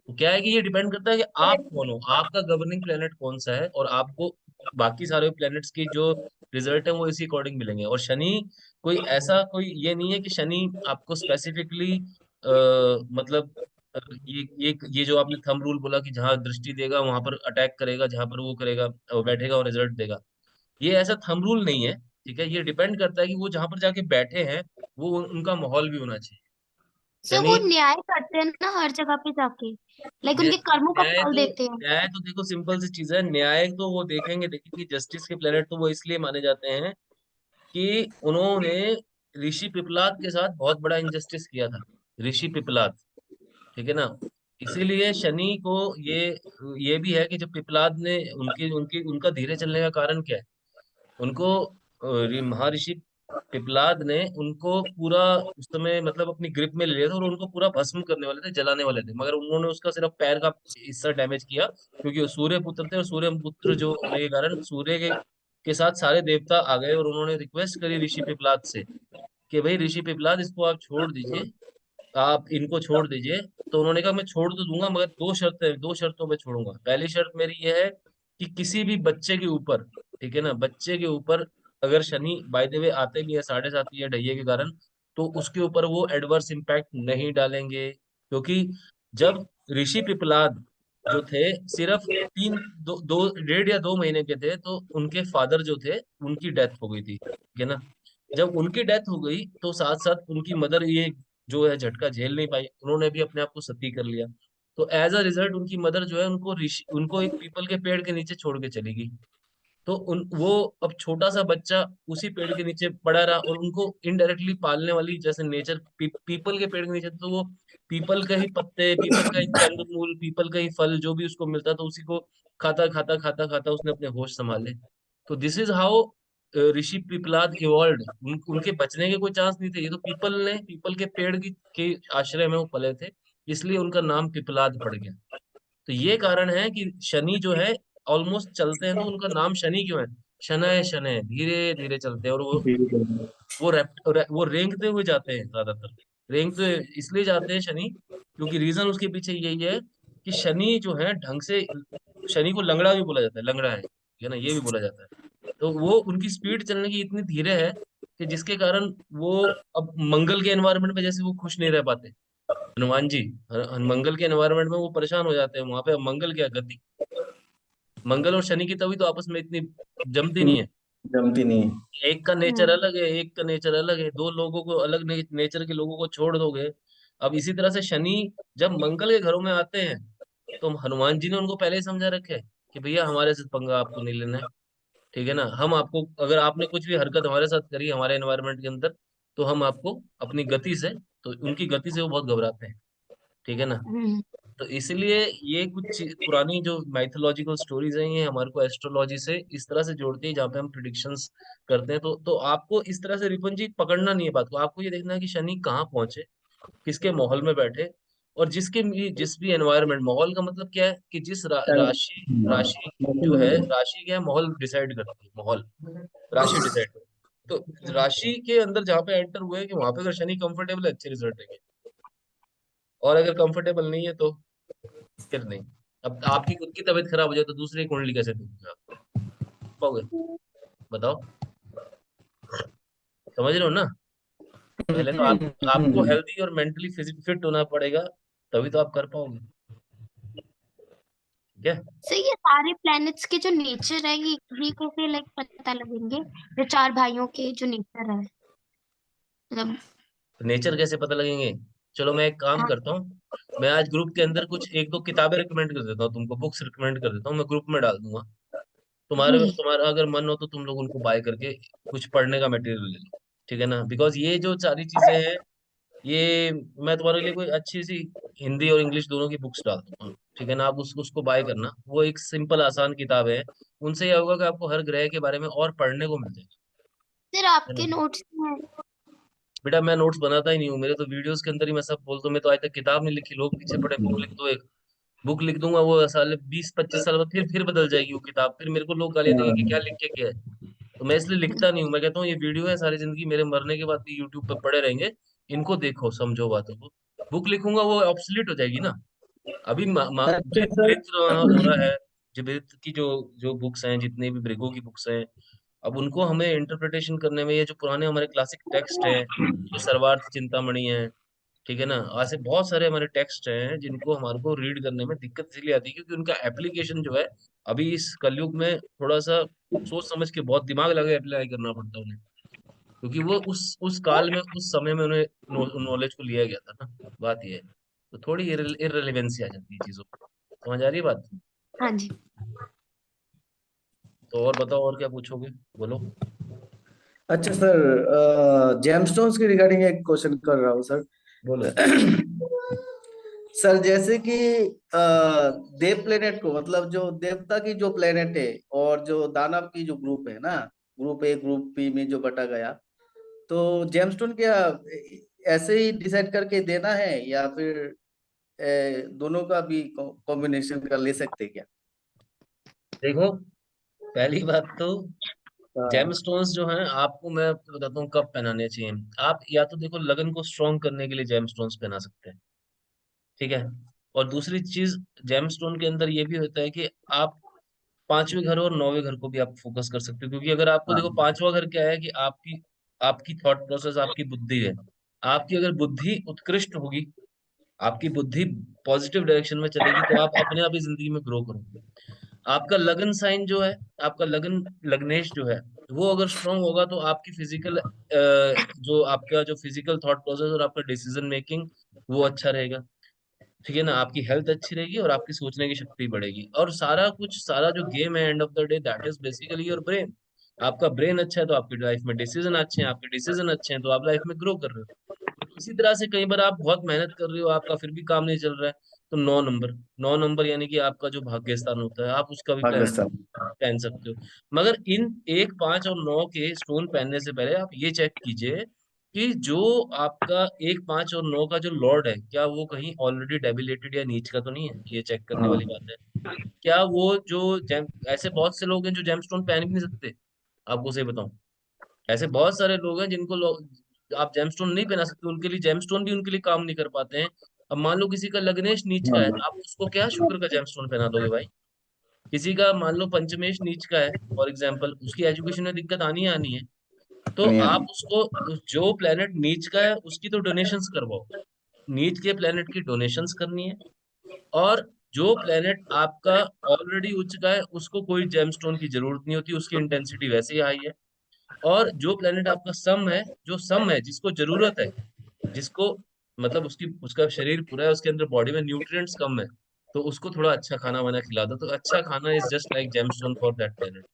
[SPEAKER 1] तो क्या है कि ये डिपेंड करता है कि आप कौन हो, आपका गवर्निंग प्लेनेट कौन सा है, और आपको बाकी सारे प्लैनेट्स की जो रिजल्ट है वो इसी अकॉर्डिंग मिलेंगे। और शनि कोई ऐसा कोई ये नहीं है कि शनि आपको स्पेसिफिकली मतलब ये जो आपने थंब रूल बोला कि जहां दृष्टि देगा वहां पर अटैक करेगा, जहां पर वो करेगा वो बैठेगा और रिजल्ट देगा, ये ऐसा थंब रूल नहीं है, ठीक है। ये डिपेंड करता है कि वो जहां पर जाके बैठे हैं वो उनका माहौल भी होना चाहिए।
[SPEAKER 3] सर वो
[SPEAKER 1] शनि
[SPEAKER 3] न्याय करते हैं ना हर जगह पे जाके, लाइक
[SPEAKER 1] न्याय
[SPEAKER 3] उनके कर्मों का
[SPEAKER 1] न्याय
[SPEAKER 3] फल
[SPEAKER 1] तो
[SPEAKER 3] देते हैं।
[SPEAKER 1] न्याय तो देखो सिंपल सी चीज है, न्याय तो वो देखेंगे, देखेंगे जस्टिस के प्लेनेट तो वो इसलिए माने जाते हैं कि उन्होंने ऋषि पिपलाद के साथ बहुत बड़ा इंजस्टिस किया था, ऋषि पिपलाद, ठीक है ना। इसीलिए शनि को ये भी है कि जब पिपलाद ने उनकी उनकी उनका धीरे चलने का कारण क्या है, उनको महर्षि पिपलाद ने उनको पूरा उस समय मतलब अपनी ग्रिप में ले लिया था और उनको पूरा भस्म करने वाले थे, जलाने वाले थे, मगर उन्होंने उसका सिर्फ पैर का हिस्सा डैमेज किया, क्योंकि वो सूर्य पुत्र थे और सूर्य पुत्र जो होने के कारण सूर्य के साथ सारे देवता आ गए और उन्होंने रिक्वेस्ट करी ऋषि पिपलाद से कि भाई ऋषि पिपलाद इसको आप छोड़ दीजिए, आप इनको छोड़ दीजिए। तो उन्होंने कहा मैं छोड़ तो दूंगा, मगर दो शर्तें, दो शर्तों पे छोड़ूंगा। पहली शर्त मेरी ये है कि किसी भी बच्चे के ऊपर, ठीक है ना, बच्चे के ऊपर अगर शनि बाय द वे आते भी है 7.5 या ढैये के कारण, तो उसके ऊपर वो एडवर्स इम्पैक्ट नहीं डालेंगे, क्योंकि जब ऋषि पिपलाद जो थे सिर्फ 1.5 या 2 महीने के थे, तो उनके फादर जो थे उनकी डेथ हो गई थी, ठीक है ना। जब उनकी डेथ हो गई तो साथ साथ उनकी मदर ये जो है झटका झेल नहीं पाई, उन्होंने भी अपने आप को सती कर लिया। तो एज अ रिजल्ट उनकी मदर जो है उनको एक पीपल के पेड़ के नीचे छोड़ के चली गई। तो वो अब छोटा सा बच्चा उसी पेड़ के नीचे पड़ा रहा और उनको इनडायरेक्टली पालने वाली, जैसे नेचर पीपल के पेड़ के नीचे, तो वो पीपल का ही पत्ते, पीपल का ही कंदमूल, पीपल का ही फल जो भी उसको मिलता था उसी को खाता खाता खाता खाता उसने अपने होश संभाले। तो this is how Rishi Pippalad evolve. उनके बचने के कोई चांस नहीं थे, ये तो पीपल के पेड़ के आश्रय में वो पले थे, इसलिए उनका नाम पिपलाद पड़ गया। तो ये कारण है कि शनि जो है ऑलमोस्ट चलते हैं तो उनका नाम शनि क्यों है, शनय शनय, धीरे धीरे चलते हैं। और वो रेंगते हुए जाते हैं ज्यादातर। रेंगते इसलिए जाते हैं शनि, क्योंकि रीजन उसके पीछे यही है कि शनि जो है ढंग से, शनि को लंगड़ा भी बोला जाता है, लंगड़ा है ना, ये भी बोला जाता है। तो वो उनकी स्पीड चलने की इतनी धीरे है कि जिसके कारण वो अब मंगल के एनवायरनमेंट में जैसे वो खुश नहीं रह पाते, हनुमान जी मंगल के एनवायरनमेंट में वो परेशान हो जाते हैं, वहां पे अब मंगल क्या गति, मंगल और शनि की तभी तो आपस में इतनी जमती नहीं है।
[SPEAKER 2] जमती नहीं है।
[SPEAKER 1] एक का नेचर
[SPEAKER 3] हम्म।
[SPEAKER 1] अलग है, एक का नेचर अलग है, दो लोगों को अलग नेचर के लोगों को छोड़ दोगे। अब इसी तरह से शनि जब मंगल के घरों में आते हैं, तो हनुमान जी ने उनको पहले ही समझा रखे है कि भैया हमारे से पंगा आपको नहीं लेना है, ठीक है ना। हम आपको, अगर आपने कुछ भी हरकत हमारे साथ करी हमारे एनवायरनमेंट के अंदर, तो हम आपको अपनी गति से, तो उनकी गति से वो बहुत घबराते हैं, ठीक है ना।
[SPEAKER 3] हम्म।
[SPEAKER 1] तो इसलिए ये पुरानी जो माइथोलॉजिकल स्टोरीज हैं, ये हमारे को एस्ट्रोलॉजी से इस तरह से जोड़ती है, जहाँ पे हम प्रिडिक्शंस करते हैं। तो आपको इस तरह से रिपन जी पकड़ना नहीं है बात को, आपको ये देखना है कि शनि कहाँ पहुंचे, किसके माहौल में बैठे, और जिस भी एनवायरनमेंट, माहौल का मतलब क्या है कि जिस राशि, राशि जो है, राशि क्या है, माहौल डिसाइड करती है, माहौल राशि डिसाइड करती है। तो राशि के अंदर जहाँ पे एंटर हुए कि वहां पे अगर शनि कंफर्टेबल है, अच्छे रिजल्ट देंगे, और अगर कंफर्टेबल नहीं है तो फिर नहीं। अब आपकी खुद की तबीयत खराब हो जाए तो दूसरी कुंडली कैसे दूंगा आप, पाओगे, बताओ। समझ रहे हो ना। पहले तो आपको हेल्दी और मेंटली फिजिक फिट होना पड़ेगा, तभी तो आप कर पाओगे, ठीक है।
[SPEAKER 3] सो ये सारे प्लैनेट्स के जो नेचर है ये कैसे लाइक पता लगेंगे, जो चार भाइयों के जो नेचर है मतलब।
[SPEAKER 1] तो नेचर कैसे पता लगेंगे, चलो मैं एक काम
[SPEAKER 3] हाँ।
[SPEAKER 1] करता हूँ, मैं आज ग्रुप के अंदर कुछ एक दो किताबें रिकमेंड कर देता हूँ तुमको, बुक्स रिकमेंड कर देता हूँ, मैं ग्रुप में डाल दूंगा। तुम्हारे
[SPEAKER 3] हम्म।
[SPEAKER 1] तुम्हारा अगर मन हो तो तुम लोग उनको बाय करके कुछ पढ़ने का मटेरियल ले लो, ठीक है ना। बिकॉज ये जो सारी चीजें हैं, ये मैं तुम्हारे लिए कोई अच्छी सी हिंदी और इंग्लिश दोनों की बुक्स डाल दूंगा, ठीक है ना। आप उसको बाय करना, वो एक सिंपल आसान किताब है। उनसे यह होगा कि आपको हर ग्रह के बारे में और पढ़ने को मिल जाएगा,
[SPEAKER 3] सर
[SPEAKER 1] है
[SPEAKER 3] आपके
[SPEAKER 1] ना।
[SPEAKER 3] नोट्स में।
[SPEAKER 1] बेटा मैं नोट्स बनाता ही नहीं हूँ, मेरे तो वीडियोस के अंदर ही मैं सब बोलता हूँ, मैं तो आज तक किताब नहीं लिखी, लोग पीछे पड़े बुक लिख दो एक, बुक लिख दूंगा, वो साल 20-25 साल बाद फिर बदल जाएगी वो किताब, फिर मेरे को लोग गालियां देंगे कि क्या लिख के गया है। तो मैं इसलिए लिखता नहीं हूँ, मैं कहता हूँ ये वीडियो है, सारी जिंदगी मेरे मरने के बाद भी यूट्यूब पे पड़े रहेंगे, इनको देखो समझो बातों को। बुक लिखूंगा वो ऑब्सोलीट हो जाएगी ना। अभी
[SPEAKER 2] अच्छा सर।
[SPEAKER 1] ब्रित हो रहा है, जो ब्रित की जो बुक्स हैं, जितने भी ब्रिगो की बुक्स हैं, अब उनको हमें इंटरप्रिटेशन करने में, ये जो पुराने हमारे क्लासिक टेक्स्ट हैं, जो सर्वार्थ चिंतामणि है, ठीक है ना, ऐसे बहुत सारे हमारे टेक्स्ट हैं जिनको हमारे को रीड करने में दिक्कत इसलिए आती है क्योंकि उनका एप्लीकेशन जो है अभी इस कलयुग में थोड़ा सा सोच समझ के, बहुत दिमाग लगा अप्लाई करना पड़ता है उन्हें, क्योंकि वो उस काल में, उस समय में उन्हें नॉलेज को लिया गया था ना। बात ये है, तो थोड़ी इररिलेवेंसी आ जाती है चीजों में। समझ आ रही है बात।
[SPEAKER 3] हाँ जी।
[SPEAKER 1] तो और बताओ, और क्या पूछोगे, बोलो।
[SPEAKER 2] अच्छा सर, जेमस्टोन्स के रिगार्डिंग एक क्वेश्चन कर रहा हूँ सर।
[SPEAKER 1] बोलो।
[SPEAKER 2] सर जैसे कि देव प्लेनेट को, मतलब जो देवता की जो प्लेनेट है और जो दानव की जो ग्रुप है ना, ग्रुप ए ग्रुप बी में जो बटा गया, तो जेमस्टोन क्या ऐसे ही डिसाइड करके देना है या फिर दोनों का भी कॉम्बिनेशन का ले सकते हैं क्या?
[SPEAKER 1] देखो, पहली बात तो
[SPEAKER 2] हाँ
[SPEAKER 1] जेमस्टोन्स जो हैं आपको मैं आपको बताता हूँ कब पहनाने चाहिए। आप या तो देखो लगन को स्ट्रॉन्ग करने के लिए जेमस्टोन्स पहना सकते हैं, ठीक है। और दूसरी चीज, जेमस्टोन के अंदर ये भी होता है कि आप पांचवें घर और नौवें घर को भी आप फोकस कर सकते हो, क्योंकि अगर आपको देखो
[SPEAKER 2] हाँ
[SPEAKER 1] पांचवा घर क्या है कि आपकी आपकी थॉट प्रोसेस, आपकी बुद्धि है। आपकी अगर बुद्धि उत्कृष्ट होगी, आपकी बुद्धि पॉजिटिव डायरेक्शन में चलेगी, तो आप अपने आप ही जिंदगी में ग्रो करोगे। आपका लगन साइन जो है, आपका लगन लग्नेश जो है, वो अगर स्ट्रांग होगा तो आपकी फिजिकल जो आपका जो फिजिकल थॉट प्रोसेस और आपका डिसीजन मेकिंग वो अच्छा रहेगा, ठीक है ना। आपकी हेल्थ अच्छी रहेगी और आपकी सोचने की शक्ति बढ़ेगी, और सारा कुछ, सारा जो गेम है end of the day that is basically your brain. आपका ब्रेन अच्छा है तो आपकी लाइफ में डिसीजन अच्छे हैं, आपके डिसीजन अच्छे हैं तो आप लाइफ में ग्रो कर रहे हो। इसी तरह से कई बार आप बहुत मेहनत कर रहे हो, आपका फिर भी काम नहीं चल रहा है, तो 9 नंबर, 9 नंबर यानी कि आपका जो भाग्य स्थान होता है, आप उसका भी प्लान
[SPEAKER 2] पाकिस्तान।
[SPEAKER 1] पहन सकते हो। मगर इन 1, 5 और 9 के स्टोन पहनने से पहले आप ये चेक कीजिए कि जो आपका 1, 5 और 9 का जो लॉर्ड है, क्या वो कहीं ऑलरेडी डेबिलेटेड या नीच का तो नहीं है। ये चेक करने वाली
[SPEAKER 2] हाँ
[SPEAKER 1] बात है। क्या वो जो जेम, ऐसे बहुत से लोग हैं जो जेमस्टोन पहन भी नहीं सकते, आपको सही बताऊं। ऐसे बहुत सारे लोग हैं जिनको आप जेमस्टोन नहीं पहना सकते, उनके लिए जेमस्टोन भी उनके लिए काम नहीं कर पाते हैं। अब मान लो किसी का लग्नेश नीच का है,
[SPEAKER 2] हाँ
[SPEAKER 1] आप उसको क्या शुक्र का जेमस्टोन पहना दोगे भाई। किसी का मान लो पंचमेश नीच का है, फॉर एग्जाम्पल, उसकी एजुकेशन में दिक्कत आनी ही आनी है, तो
[SPEAKER 2] नहीं
[SPEAKER 1] आप
[SPEAKER 2] आनी।
[SPEAKER 1] उसको, जो प्लेनेट नीच का है उसकी तो डोनेशंस करवाओ, नीच के प्लेनेट की डोनेशंस करनी है। और जो प्लेनेट आपका ऑलरेडी उच्च का है उसको कोई जेमस्टोन की जरूरत नहीं होती, उसकी इंटेंसिटी वैसे ही हाई है। और जो प्लेनेट आपका सम है, जो सम है जिसको जरूरत है, जिसको मतलब उसकी उसका शरीर पूरा है, उसके अंदर बॉडी में न्यूट्रिएंट्स कम है, तो उसको थोड़ा अच्छा खाना वाना खिला दो, तो अच्छा खाना is just like gemstone for that planet.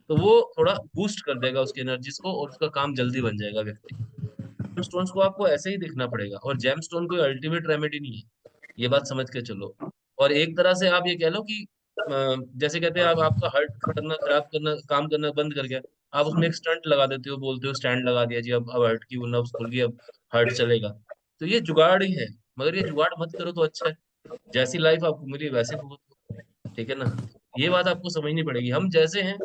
[SPEAKER 1] तो वो थोड़ा बूस्ट कर देगा उसकी एनर्जीज को और उसका काम जल्दी बन जाएगा व्यक्ति। जेमस्टोन्स को आपको ऐसे ही देखना पड़ेगा, और जेमस्टोन कोई अल्टीमेट रेमेडी नहीं है, ये बात समझ के चलो। और एक तरह से आप ये कह लो कि जैसे कहते हैं, आप आपका हार्ट करना खराब करना काम करना बंद कर गया, आप उसमें एक स्टंट लगा देते हो, बोलते हो स्टैंड लगा दिया जी, अब हार्ट की वो नब्ज खुल गई, अब हार्ट चलेगा। तो ये जुगाड़ ही है, मगर ये जुगाड़ मत करो तो अच्छा है। जैसी लाइफ आपको मिली वैसे भुगतो, ठीक है ना। ये बात आपको समझनी पड़ेगी, हम जैसे हैं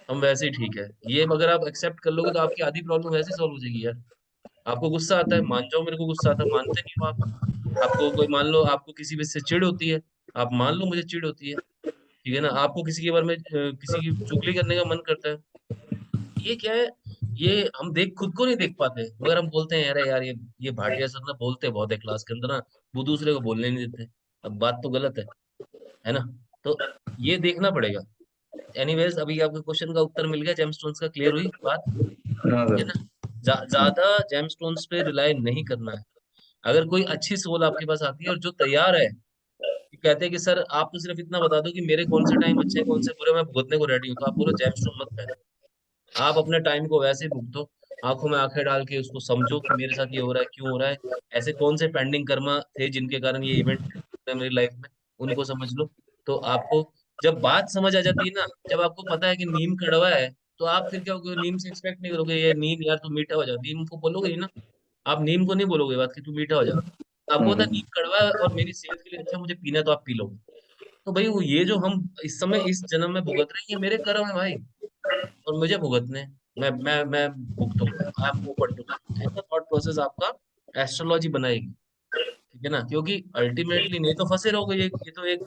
[SPEAKER 1] हम वैसे ही ठीक है। ये अगर आप एक्सेप्ट कर लोगे तो आपकी आधी प्रॉब्लम वैसे ही सॉल्व हो जाएगी यार। आपको गुस्सा आता है, मान जाओ मेरे को गुस्सा आता है, मानते नहीं हो आप। आपको कोई, मान लो आपको किसी भी से चिढ़ होती है, आप मान लो मुझे चिढ़ होती है, ठीक है ना। आपको किसी के बारे में किसी की चुगली करने का मन करता है, ये क्या है, ये हम देख खुद को नहीं देख पाते, मगर हम बोलते हैं अरे यार ये भाटिया सर ना बोलते बहुत है क्लास के अंदर ना, वो दूसरे को बोलने नहीं देते। अब बात तो गलत है ना। तो ये देखना पड़ेगा। एनीवेज, अभी आपके क्वेश्चन का उत्तर मिल गया, जेमस्टोन्स का क्लियर हुई बात,
[SPEAKER 2] हाँ
[SPEAKER 1] है
[SPEAKER 2] सर।
[SPEAKER 1] ना। ज्यादा जेमस्टोन्स पे रिलाई नहीं करना है। अगर कोई अच्छी सोल आपके पास आती है और जो तैयार है कि कहते हैं कि सर आप तो सिर्फ इतना बता दो कि मेरे कौन से टाइम अच्छे हैं कौन से बुरे, मैं भुगतने को रेडी हूँ, तो आप बोलो जेमस्टोन मत पहनो। आप अपने टाइम को वैसे ही भुगतो, आंखों में आंखें डाल के उसको समझो कि मेरे साथ ये हो रहा है, क्यों हो रहा है, ऐसे कौन से पेंडिंग कर्मा थे जिनके कारण ये इवेंट है मेरी लाइफ में, उनको समझ लो। तो आपको जब बात समझ आ जाती है ना, जब आपको पता है कि नीम कड़वा है, तो आप फिर क्या होगा, नीम से एक्सपेक्ट नहीं करोगे ये नीम यार तू मीठा हो जा, नीम को बोलोगे ही ना। आप नीम को नहीं बोलोगे बात कि तू मीठा हो जा, आपको पता है नीम कड़वा है और मेरी सेहत के लिए अच्छा, मुझे पीना है, तो आप पी लोगे। तो भाई वो ये जो हम इस समय इस जन्म में भुगत रहे हैं, ये मेरे कर्म है भाई, और मुझे भुगतने हैं। मैं भुगतूंगा, I am open to that, ऐसा थॉट प्रोसेस आपका एस्ट्रोलॉजी बनाएगी, ठीक है ना। क्योंकि अल्टीमेटली नहीं तो फंसे रहोगे, ये तो एक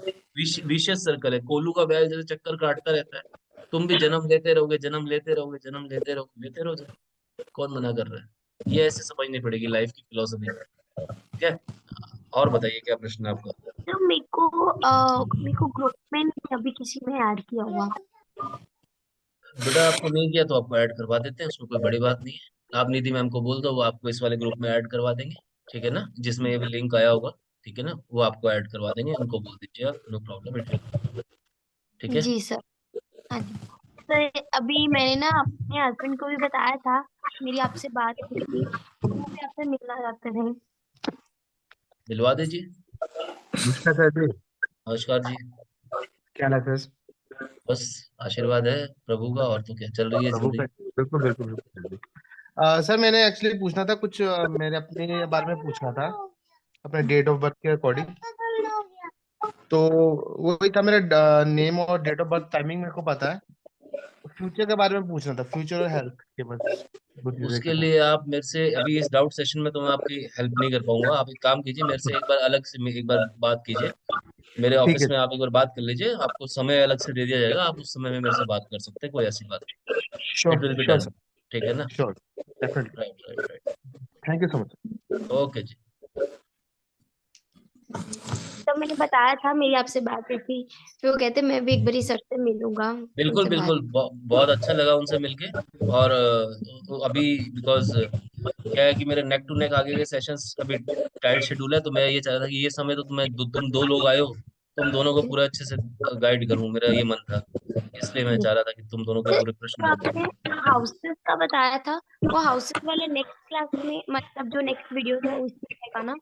[SPEAKER 1] विशियस सर्कल है, कोलू का बैल जैसे चक्कर काटता रहता है। तुम भी जन्म लेते रहोगे, जन्म लेते रहोगे, जन्म लेते रहोगे, लेते रहो जन्म। कौन मना कर रहा है। ये ऐसे समझनी पड़ेगी लाइफ की फिलोसफी, ठीक है। और बताइए क्या प्रश्न है आपका।
[SPEAKER 3] तो मेरे को ग्रुप में नहीं अभी किसी में ऐड किया हुआ।
[SPEAKER 1] बेटा आपको नहीं किया तो आपको ऐड करवा देते हैं, उसमें कोई बड़ी बात नहीं है। आप निधि मैम को बोल दो, वो आपको इस वाले ग्रुप में ऐड करवा देंगे, ठीक है ना, जिसमें ये लिंक आया होगा, ठीक है ना, वो आपको ऐड करवा देंगे, उनको बोल दीजिए आप, नो प्रॉब्लम, इट विल, ठीक है।
[SPEAKER 3] जी सर। हाँ जी। तो अभी मैंने ना अपने हस्बैंड को भी बताया था, मेरी आपसे बात हुई थी, वो भी आपसे मिलना चाहते थे।
[SPEAKER 1] दिलवा दीजिए।
[SPEAKER 4] नमस्कार सर जी।
[SPEAKER 1] नमस्कार जी।
[SPEAKER 4] क्या हाल है सर?
[SPEAKER 1] बस आशीर्वाद है प्रभु का, और तो क्या, चल रही है
[SPEAKER 4] प्रभु का
[SPEAKER 1] जिंदगी।
[SPEAKER 4] बिल्कुल बिल्कुल बिल्कुल सर जी। सर मैंने एक्चुअली पूछना था कुछ, मेरे अपने बारे में पूछना था, अपने डेट ऑफ बर्थ के अकॉर्डिंग। तो वही था, मेरा नेम और डेट ऑफ बर्थ, टाइमिंग मेरे को पता है। फ्यूचर के बारे में पूछना था, फ्यूचर और हेल्थ के, बस दो चीजें के
[SPEAKER 1] उसके
[SPEAKER 4] था।
[SPEAKER 1] लिए आप मेरे से अभी इस डाउट सेशन में तो मैं आपकी हेल्प नहीं कर पाऊंगा। आप एक काम कीजिए, मेरे से एक बार अलग से एक बार बात कीजिए। मेरे
[SPEAKER 4] ठीक है।
[SPEAKER 1] ऑफिस में आप एक बार बात कर लीजिए, आपको समय अलग से दे दिया जाएगा, आप उस समय में मेरे से बात कर सकते हैं, कोई ऐसी बात नहीं। It
[SPEAKER 4] sure
[SPEAKER 1] will be
[SPEAKER 4] sure
[SPEAKER 1] done.
[SPEAKER 4] Sir.
[SPEAKER 1] ठीक है ना?
[SPEAKER 4] Sure, definitely.
[SPEAKER 1] Right right right.
[SPEAKER 4] Thank you so much.
[SPEAKER 1] Okay जी।
[SPEAKER 3] तो मैंने बताया था मेरी आपसे बात हुई थी, फिर वो कहते मैं भी एक बारी सर से मिलूंगा,
[SPEAKER 1] बिल्कुल
[SPEAKER 3] उनसे बात।
[SPEAKER 1] बिल्कुल, बहुत अच्छा लगा उनसे मिलके। और अभी बिकॉज क्या है कि मेरे नेक टू नेक आगे के सेशंस अभी टाइट शेड्यूल है, तो मैं ये चाह रहा था कि ये समय तो तुम दो लोग आए हो, तुम दोनों को पूरा अच्छे से गाइड करूं, मेरा ये मन था। इसलिए मैं चाह रहा था कि तुम दोनों के
[SPEAKER 3] सर
[SPEAKER 1] पूरे प्रश्न
[SPEAKER 3] जो
[SPEAKER 1] दूं।
[SPEAKER 3] आपने हाउसेस का बताया था, वो हाउसेस वाले नेक्स्ट क्लास में, मतलब जो नेक्स्ट वीडियो था उसमें रहेगा ना?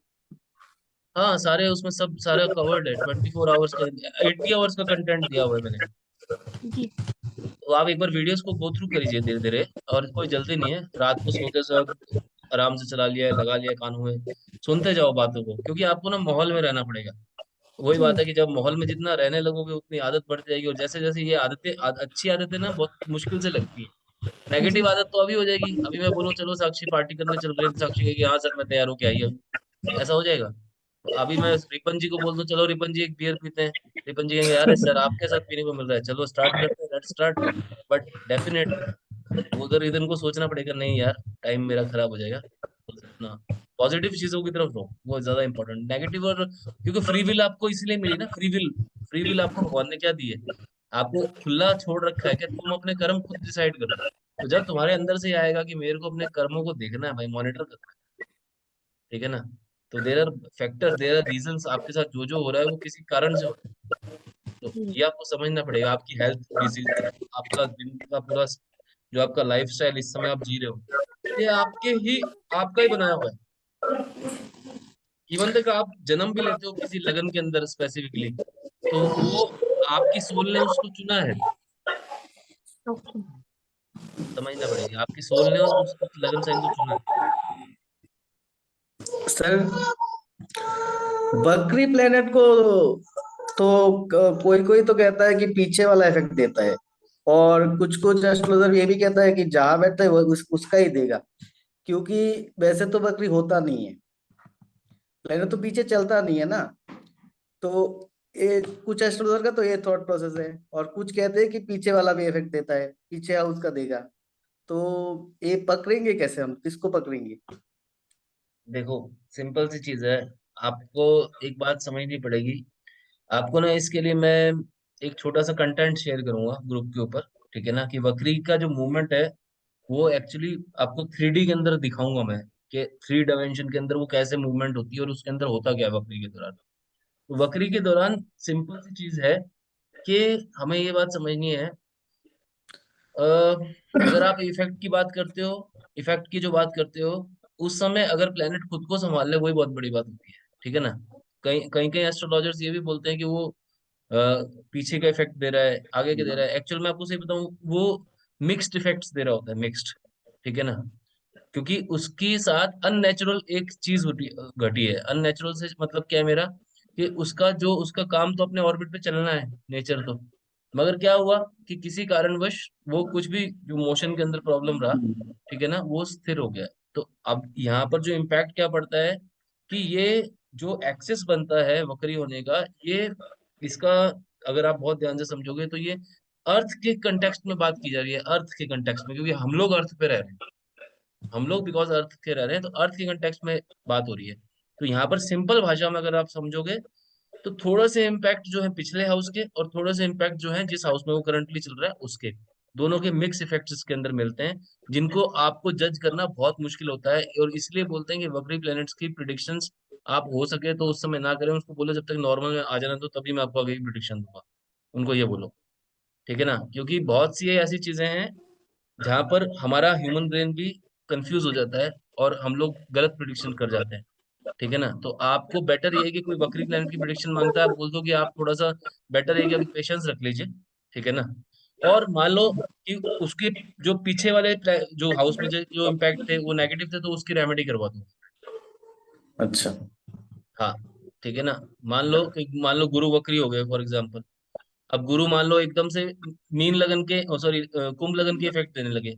[SPEAKER 1] हाँ, सारे उसमें सब सारा कवर्ड है, 24 आवर्स का, 80 आवर्स का कंटेंट दिया हुआ है मैंने।
[SPEAKER 3] जी।
[SPEAKER 1] तो आप एक बार वीडियोस को गो थ्रू करिए धीरे धीरे, और कोई जल्दी नहीं है, रात को सोते समय आराम से चला लिया, लगा लिया कानों में, सुनते जाओ बातों को, क्योंकि आपको ना माहौल में रहना पड़ेगा। वही
[SPEAKER 3] जी।
[SPEAKER 1] बात है कि जब माहौल में जितना रहने लगोगे उतनी आदत बढ़ जाएगी, और जैसे जैसे ये अच्छी आदतें ना बहुत मुश्किल से लगती है।
[SPEAKER 3] जी।
[SPEAKER 1] नेगेटिव आदत तो अभी हो जाएगी, अभी मैं बोलूँ चलो साक्षी पार्टी करने चल रहे हैं, तो साक्षी कहेगी हाँ सर मैं तैयार होके आई हूँ, ऐसा हो जाएगा। तो अभी मैं रिपन जी को बोल दूं चलो रिपन जी एक बियर पीते हैं, रिपन जी कहेंगे यार सर आपके साथ पीने को मिल रहा है, चलो स्टार्ट करते हैं, लेट्स स्टार्ट। बट डेफिनेटली उधर इधर को सोचना पड़ेगा, नहीं यार टाइम मेरा खराब हो जाएगा। ना, पॉजिटिव चीजों की तरफ रहो, वो ज्यादा इंपॉर्टेंट। नेगेटिव और, क्योंकि फ्री विल आपको इसलिए मिली ना, फ्री विल आपको भगवान ने क्या दी है? आपको खुला छोड़ रखा है कि तुम अपने कर्म खुद डिसाइड करो। तो जब तुम्हारे अंदर से ये आएगा कि मेरे को अपने कर्मों को देखना है भाई, मॉनिटर करना है, ठीक है ना? तो there are factor, there are reasons, आपके साथ जो जो हो रहा है वो किसी कारण से हो रहा है। तो
[SPEAKER 3] जी।
[SPEAKER 1] ये आपको समझना पड़ेगा। आपकी हेल्थ डिजीज, आपका दिन का पूरा जो आपका लाइफ स्टाइल इस समय आप जी रहे हो, ये आपका ही बनाया हुआ है। इवन तक आप जन्म भी लेते हो किसी लगन के अंदर स्पेसिफिकली, तो वो आपकी सोल ने उसको चुना है।
[SPEAKER 3] ओके।
[SPEAKER 1] समझना पड़ेगा, आपकी सोल ने उस लगन साइन को चुना है।
[SPEAKER 2] सर बकरी प्लेनेट को तो कोई कोई तो कहता है कि पीछे वाला इफेक्ट देता है, और कुछ कुछ एस्ट्रोलॉजर ये भी कहता है कि जहां बैठता है वो उसका ही देगा, क्योंकि वैसे तो बकरी होता नहीं है, प्लेनेट तो पीछे चलता नहीं है ना। तो ये कुछ एस्ट्रोलॉजर का तो ये थॉट प्रोसेस है, और कुछ कहते हैं कि पीछे वाला भी इफेक्ट देता है, पीछे हाउस का देगा। तो ये पकड़ेंगे कैसे, हम किसको पकड़ेंगे?
[SPEAKER 1] देखो, सिंपल सी चीज है, आपको एक बात समझनी पड़ेगी। आपको ना इसके लिए मैं एक छोटा सा कंटेंट शेयर करूंगा ग्रुप के ऊपर, ठीक है ना? कि बकरी का जो मूवमेंट है वो एक्चुअली आपको 3D के अंदर दिखाऊंगा मैं, कि 3 डायमेंशन के अंदर वो कैसे मूवमेंट होती है और उसके अंदर होता क्या है बकरी के दौरान। तो बकरी के दौरान सिंपल सी चीज है कि हमें ये बात समझनी है। अ, अगर आप इफेक्ट की बात करते हो, इफेक्ट की जो बात करते हो, उस समय अगर प्लेनेट खुद को संभाल ले वही बहुत बड़ी बात होती है, ठीक है ना? कहीं कहीं कहीं एस्ट्रोलॉजर्स ये भी बोलते हैं कि वो अ, पीछे का इफेक्ट दे रहा है, आगे का दे रहा है। एक्चुअल में आपको सही बताऊं, वो मिक्स्ड इफेक्ट्स दे रहा होता है, मिक्स्ड, ठीक है ना? क्योंकि उसके साथ अननेचुरल एक चीज घटी है। अननेचुरल से मतलब क्या है मेरा, कि उसका काम तो अपने ऑर्बिट पे चलना है, नेचर तो। मगर क्या हुआ कि किसी कारणवश वो कुछ भी जो मोशन के अंदर प्रॉब्लम रहा, ठीक है ना, वो स्थिर हो गया। तो अब यहाँ पर जो इम्पैक्ट क्या पड़ता है कि ये जो एक्सेस बनता है वक्री होने का, ये इसका अगर आप बहुत ध्यान से समझोगे तो ये अर्थ के कंटेक्स्ट में बात की जा रही है, अर्थ के कंटेक्स्ट में, क्योंकि हम लोग अर्थ पे रह रहे हैं। हम लोग बिकॉज अर्थ के रह रहे हैं, तो अर्थ के कंटेक्स्ट में बात हो रही है। तो यहाँ पर सिंपल भाषा में अगर आप समझोगे, तो थोड़ा से इम्पैक्ट जो है पिछले हाउस के, और थोड़ा से इम्पैक्ट जो है जिस हाउस में वो करंटली चल रहा है उसके, दोनों के मिक्स इफेक्ट्स इसके अंदर मिलते हैं, जिनको आपको जज करना बहुत मुश्किल होता है। और इसलिए बोलते हैं कि वक्री प्लैनेट्स की प्रिडिक्शंस आप हो सके तो उस समय ना करें, उसको बोलो जब तक नॉर्मल में आ जाना तो तभी मैं आपको आगे की प्रिडिक्शन दूंगा, उनको ये बोलो, ठीक है ना? क्योंकि बहुत सी ऐसी चीजें हैं जहां पर हमारा ह्यूमन ब्रेन भी कंफ्यूज हो जाता है, और हम लोग गलत प्रिडिक्शन कर जाते हैं, ठीक है ना? तो आपको बेटर ये है कि कोई बकरी प्लेनेट की प्रिडिक्शन मांगता है, आप बोल दो कि आप थोड़ा सा बेटर है कि अभी पेशेंस रख लीजिए, ठीक है ना? और मान लो कि उसके जो पीछे वाले जो हाउस में जो इम्पैक्ट थे वो नेगेटिव थे, तो उसकी रेमेडी करवा दूं।
[SPEAKER 2] अच्छा।
[SPEAKER 1] हाँ, ठीक है ना। मान लो गुरु वक्री हो गए फॉर एग्जाम्पल। अब गुरु मान लो एकदम से मीन लगन के, सॉरी, कुंभ लगन के इफेक्ट देने लगे।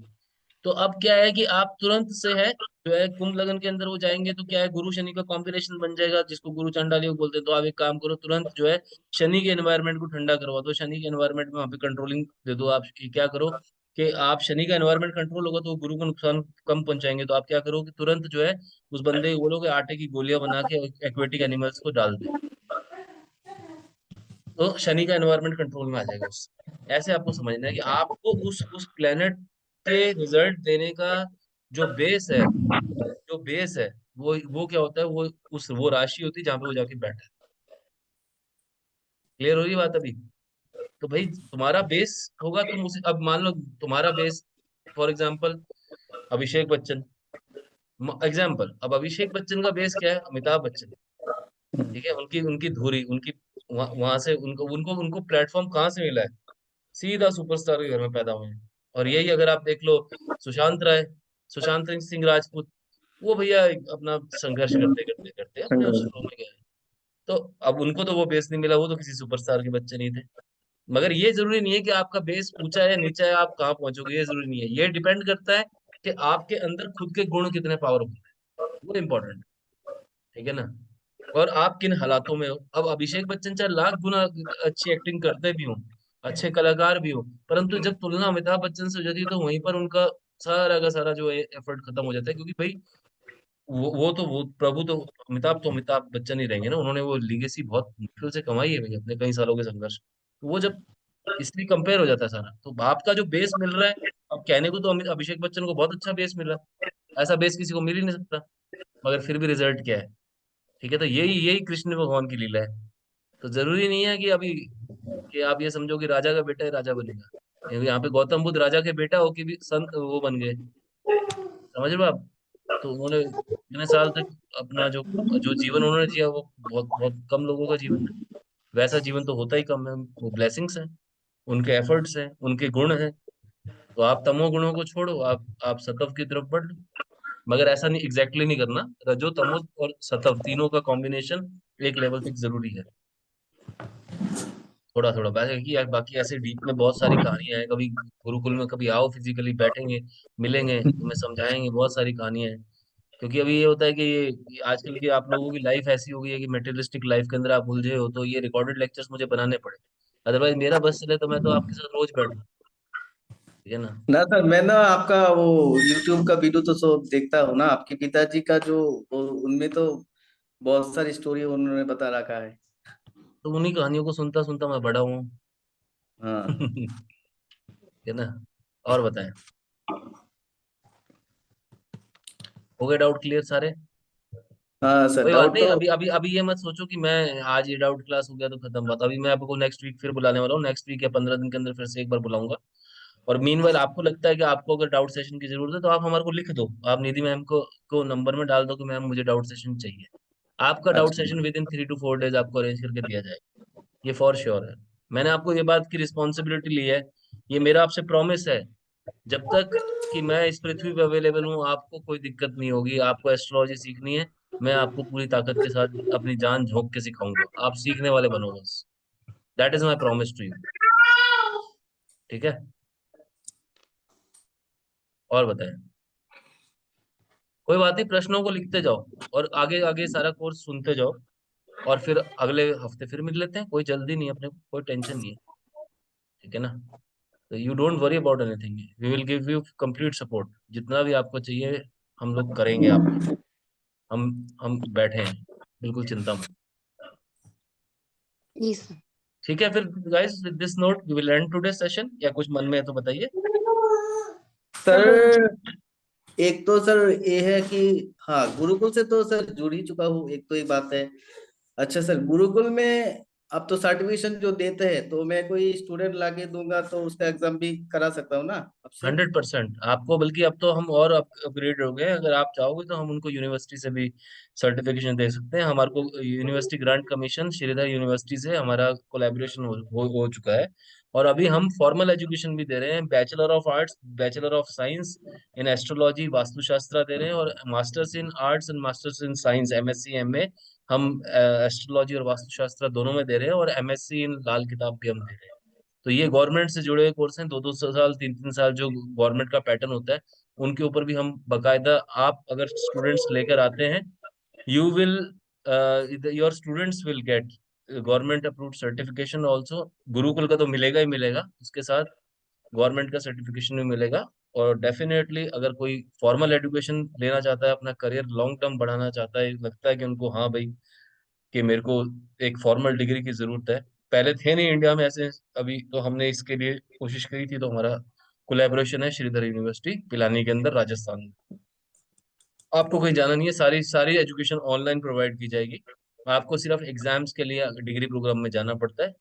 [SPEAKER 1] तो अब क्या है कि आप तुरंत से है जो है कुंभ लगन के अंदर वो जाएंगे, तो क्या है, गुरु शनि का कॉम्बिनेशन बन जाएगा, जिसको गुरु चंडाली बोलते हैं। तो आप एक काम करो, तुरंत जो है शनि के एनवायरनमेंट को ठंडा करवा दो, शनि के एनवायरनमेंट में वहाँ पे कंट्रोलिंग दे दो। आप क्या करो कि आप शनि का एनवायरनमेंट कंट्रोल होगा तो वो गुरु को नुकसान कम पहुंचाएंगे। तो आप क्या करो कि तुरंत जो है उस बंदे को बोलो कि आटे की गोलियां बना के एक्वेटिक एनिमल्स को डाल दे, तो शनि का एनवायरनमेंट कंट्रोल में आ जाएगा उससे। ऐसे आपको समझना है कि आपको उस प्लेनेट के रिजल्ट देने का जो बेस है, जो बेस है, वो क्या होता है, वो राशि होती है जहाँ पे वो जाके बैठा है। क्लियर हो रही बात अभी? तो भाई तुम्हारा बेस होगा, तुम उसे, अब मान लो तुम्हारा base for example Abhishek Bachchan, example, अब अभिषेक बच्चन का बेस क्या है, अमिताभ बच्चन। ठीक है, उनकी उनकी धुरी, उनकी वहां से उनको उनको उनको प्लेटफॉर्म कहाँ से मिला है, सीधा सुपरस्टार के घर में पैदा हुए हैं। और यही अगर आप देख लो सुशांत राय, सुशांत सिंह राजपूत, वो भैया अपना संघर्ष करते करते करते अपने उस फ्लो में गए। तो अब उनको तो वो बेस नहीं मिला, वो तो किसी सुपरस्टार के बच्चे नहीं थे। मगर ये जरूरी नहीं है कि आपका बेस ऊंचा है नीचा है आप कहाँ पहुंचोगे, ये जरूरी नहीं है। ये डिपेंड करता है कि आपके अंदर खुद के गुण कितने पावरफुल है, वो इम्पोर्टेंट। ठीक है ना। और आप किन हालातों में हो। अब अभिषेक बच्चन चाहे लाख गुना अच्छी एक्टिंग करते भी हो, अच्छे कलाकार भी हो, परंतु जब तुलना अमिताभ बच्चन से हो जाती है तो वहीं पर उनका सारा का सारा जो है एफर्ट खत्म हो जाता है। क्योंकि भाई वो प्रभु तो, अमिताभ बच्चन ही रहेंगे ना। उन्होंने वो लीगेसी बहुत मुश्किल से कमाई है भाई, अपने कई सालों के संघर्ष। तो वो जब इसलिए कंपेयर हो जाता है सारा, तो आपका जो बेस मिल रहा है, अब कहने को तो अभिषेक बच्चन को बहुत अच्छा बेस मिला, ऐसा बेस किसी को मिल ही नहीं सकता, मगर फिर भी रिजल्ट क्या है। ठीक है, तो यही यही कृष्ण भगवान की लीला है। तो जरूरी नहीं है कि अभी कि आप ये समझो कि राजा का बेटा है राजा बनेगा। यहाँ पे गौतम बुद्ध राजा के बेटा होके भी संत वो बन गए, समझ रहे हो आप? तो उन्होंने इतने साल तक अपना जो जो जीवन उन्होंने जिया वो बहुत बहुत कम लोगों का जीवन है। वैसा जीवन तो होता ही कम है। वो ब्लेसिंग्स है, उनके एफर्ट्स हैं, उनके गुण हैं। तो आप तमो गुणों को छोड़ो, आप सतव की तरफ बढ़ लो। मगर ऐसा नहीं, एग्जैक्टली नहीं करना। रजो तमो और सतव तीनों का कॉम्बिनेशन एक लेवल तक जरूरी है। थोड़ा थोड़ा वैसे कि यार, बाकी ऐसे डीप में बहुत सारी कहानियां हैं। कभी गुरुकुल में कभी आओ, फिजिकली बैठेंगे, मिलेंगे, तुम्हें समझाएंगे, बहुत सारी कहानियां हैं। क्योंकि अभी ये होता है कि ये आजकल की आप लोगों की लाइफ ऐसी हो गई है कि मटेरियलिस्टिक लाइफ के अंदर आप उलझे हो, तो ये रिकॉर्डेड लेक्चर्स मुझे बनाने पड़े। अदरवाइज मेरा बस चले तो मैं तो आपके साथ रोज बैठूं। ठीक है ना।
[SPEAKER 2] ना सर, मैं ना आपका वो यूट्यूब का वीडियो तो सब देखता हूँ ना। आपके पिताजी का जो उनमें तो बहुत सारी स्टोरी उन्होंने बता रखा है।
[SPEAKER 1] तो उन्हीं कहानियों को सुनता सुनता मैं बड़ा हूँ।
[SPEAKER 2] हाँ।
[SPEAKER 1] है ना। और बताएं, हो गए डाउट क्लियर सारे?
[SPEAKER 2] हाँ सर,
[SPEAKER 1] कोई बात
[SPEAKER 2] डाउट
[SPEAKER 1] नहीं,
[SPEAKER 2] तो।
[SPEAKER 1] अभी अभी अभी ये मत सोचो कि मैं आज ये डाउट क्लास हो गया तो खत्म बात। अभी मैं आपको नेक्स्ट वीक फिर बुलाने वाला हूँ, नेक्स्ट वीक या 15 दिन के अंदर फिर से एक बार बुलाऊंगा। और मीनवाइल आपको लगता है कि आपको अगर डाउट सेशन की जरूरत है तो आप हमारे को लिख दो, आप निधि मैम को नंबर में डाल दो कि मैम मुझे डाउट सेशन चाहिए। आपका डाउट
[SPEAKER 2] अच्छा।
[SPEAKER 1] Session with in 3 to 4 days आपको अरेंज करके दिया जाएगा, ये फॉर श्योर है। मैंने आपको ये बात की रिस्पॉन्सिबिलिटी ली है, ये मेरा आपसे प्रॉमिस है। जब तक कि मैं इस पृथ्वी पे अवेलेबल हूँ आपको कोई दिक्कत नहीं होगी। आपको एस्ट्रोलॉजी सीखनी है, मैं आपको पूरी ताकत के साथ अपनी जान झोंक के सिखाऊंगा, आप सीखने वाले बनो बस। That is my promise to you. ठीक है। और बताएं, कोई बात नहीं, प्रश्नों को लिखते जाओ और आगे आगे सारा कोर्स सुनते जाओ। और फिर अगले हफ्ते फिर मिल लेते हैं, कोई जल्दी नहीं है, अपने को कोई टेंशन नहीं है। ठीक है ना। तो you don't worry about anything, we will give you complete support, जितना भी आपको चाहिए हम लोग करेंगे आपका। हम हम बैठे हैं, बिल्कुल चिंता मत।
[SPEAKER 3] जी सर।
[SPEAKER 1] ठीक है फिर guys, with this note we will end today session. या कुछ मन में है तो बताइए।
[SPEAKER 2] सर, एक तो सर ये है कि हाँ, गुरुकुल से तो सर जुड़ ही चुका हूँ, एक तो ये बात है। अच्छा सर, गुरुकुल में अब तो सर्टिफिकेशन जो देते हैं तो मैं कोई स्टूडेंट लाके दूंगा तो उसका एग्जाम भी करा सकता हूँ ना आपसे।
[SPEAKER 1] 100% आपको, बल्कि अब तो हम और अपग्रेड हो गए, अगर आप चाहोगे तो हम उनको यूनिवर्सिटी से भी सर्टिफिकेशन दे सकते हैं। हमारे को university grant commission Shridhar university से हमारा कोलैबोरेशन हो चुका है। और अभी हम फॉर्मल एजुकेशन भी दे रहे हैं, bachelor of arts, bachelor of science in astrology vastushastra दे रहे हैं, और masters in arts and masters in science MSc MA हम एस्ट्रोलॉजी और वास्तुशास्त्र दोनों में दे रहे हैं, और MSc इन लाल किताब भी हम दे रहे हैं। तो ये गवर्नमेंट से जुड़े हुए कोर्स हैं, 2-2 साल 3-3 साल जो गवर्नमेंट का पैटर्न होता है, उनके ऊपर भी हम बकायदा, आप अगर स्टूडेंट्स लेकर आते हैं, you will your students will get government approved certification also. Gurukul का तो मिलेगा ही मिलेगा, उसके साथ गवर्नमेंट का सर्टिफिकेशन भी मिलेगा। और डेफिनेटली अगर कोई फॉर्मल एजुकेशन लेना चाहता है, अपना करियर लॉन्ग टर्म बढ़ाना चाहता है, लगता है कि उनको हाँ भाई कि मेरे को एक फॉर्मल डिग्री की जरूरत है, पहले थे नहीं इंडिया में ऐसे, अभी तो हमने इसके लिए कोशिश करी थी, तो हमारा कोलैबोरेशन है श्रीधर यूनिवर्सिटी पिलानी के अंदर राजस्थान में। आपको कहीं जाना नहीं है, सारी सारी एजुकेशन ऑनलाइन प्रोवाइड की जाएगी। आपको सिर्फ एग्जाम्स के लिए डिग्री प्रोग्राम में जाना पड़ता है।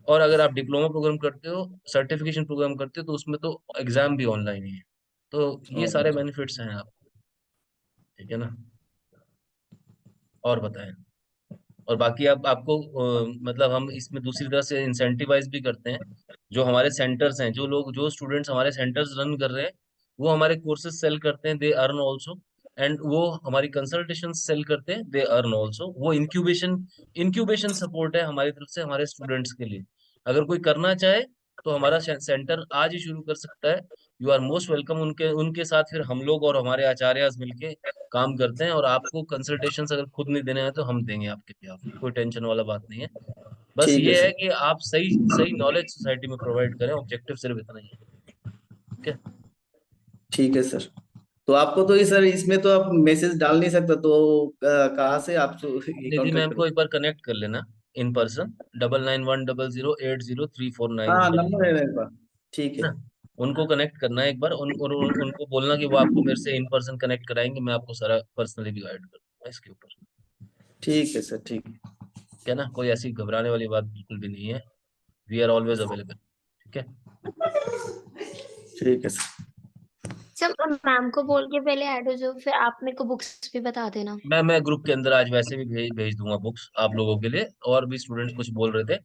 [SPEAKER 1] और अगर आप डिप्लोमा प्रोग्राम करते हो, सर्टिफिकेशन प्रोग्राम करते हो, तो उसमें तो एग्जाम भी ऑनलाइन ही है। तो ये सारे बेनिफिट्स हैं आप, ठीक है ना। और बताएं। और बाकी आप आपको मतलब हम इसमें दूसरी तरह से इंसेंटिवाइज भी करते हैं। जो हमारे सेंटर्स हैं, जो स्टूडेंट्स हमारे सेंटर्स रन कर रहे हैं, वो हमारे कोर्सेज सेल करते हैं, दे अर्न ऑल्सो। एंड वो हमारी कंसल्टेशन सेल करते हैं, दे अर्न ऑल्सो। वो इंक्यूबेशन इंक्यूबेशन सपोर्ट है हमारी तरफ से हमारे स्टूडेंट्स के लिए। अगर कोई करना चाहे तो हमारा सेंटर आज ही शुरू कर सकता है। You are most welcome. उनके उनके साथ फिर हम लोग और हमारे आचार्य मिलके काम करते हैं, और आपको कंसल्टेशन अगर खुद नहीं देने हैं तो हम देंगे आपके लिए, आपको कोई टेंशन वाला बात नहीं है। बस
[SPEAKER 2] ठीक है
[SPEAKER 1] ये है
[SPEAKER 2] सर।
[SPEAKER 1] कि आप सही सही नॉलेज सोसाइटी में प्रोवाइड करें, ऑब्जेक्टिव सिर्फ इतना ही है। ठीक है।
[SPEAKER 2] ठीक है सर। तो आपको तो ये सर इसमें तो आप मैसेज डाल नहीं सकता, तो कहाँ से आप ये
[SPEAKER 1] निधि
[SPEAKER 2] कांटेक्ट
[SPEAKER 1] मैम
[SPEAKER 2] करूँ?
[SPEAKER 1] को एक बार कनेक्ट कर लेना इन पर्सन, 9910080349
[SPEAKER 2] हाँ
[SPEAKER 1] मेरा
[SPEAKER 2] नंबर
[SPEAKER 1] नंबर
[SPEAKER 2] है
[SPEAKER 1] है
[SPEAKER 2] मेरे पास। ठीक है।
[SPEAKER 1] ना। उनको कनेक्ट करना है एक बार, उनको बोलना कि वो आपको मेरे से इन पर्सन कनेक्ट कराएंगे, मैं आपको सारा पर्सनली भी गाइड कर दूंगा इसके ऊपर।
[SPEAKER 2] ठीक है सर। ठीक है।
[SPEAKER 1] क्या ना, कोई ऐसी घबराने वाली बात बिल्कुल भी नहीं है। We are always available. ठीक है।
[SPEAKER 2] ठीक है सर।
[SPEAKER 3] सब मैम को बोल के पहले ऐड हो जाओ, फिर आप मेरे को बुक्स भी बता देना।
[SPEAKER 1] मैं ग्रुप के अंदर आज वैसे भी भेज दूंगा बुक्स आप लोगों के लिए। और भी स्टूडेंट्स कुछ बोल रहे थे,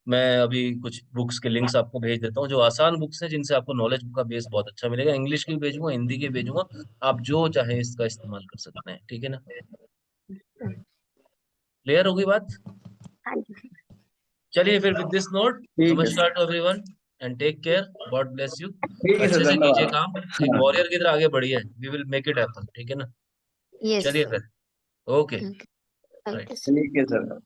[SPEAKER 1] मैं अभी कुछ बुक्स के लिंक्स आपको भेज देता हूँ, जो आसान बुक्स हैं, जिनसे आपको नॉलेज का बेस बहुत अच्छा मिलेगा। इंग्लिश की भी भेजूंगा, हिंदी की भी भेजूंगा, आप जो चाहें इसका इस्तेमाल कर सकते हैं। ठीक है ना। क्लियर होगी बात।
[SPEAKER 3] हाँ जी।
[SPEAKER 1] चलिए फिर, विद दिस नोट,
[SPEAKER 2] ठीक है
[SPEAKER 1] नमस्कार
[SPEAKER 2] sir.
[SPEAKER 1] To everyone and take care, God bless you.
[SPEAKER 2] ठीक है सर,
[SPEAKER 1] अच्छे से कीजिए
[SPEAKER 2] धन्यवाद।
[SPEAKER 1] काम, एक वॉरियर की तरह आगे बढ़िए, we will make it happen. ठीक है ना।
[SPEAKER 3] यस।
[SPEAKER 1] चलिए फिर, ओके।
[SPEAKER 3] ओके।
[SPEAKER 1] राइट।
[SPEAKER 3] ओके।
[SPEAKER 2] ठीक है सर।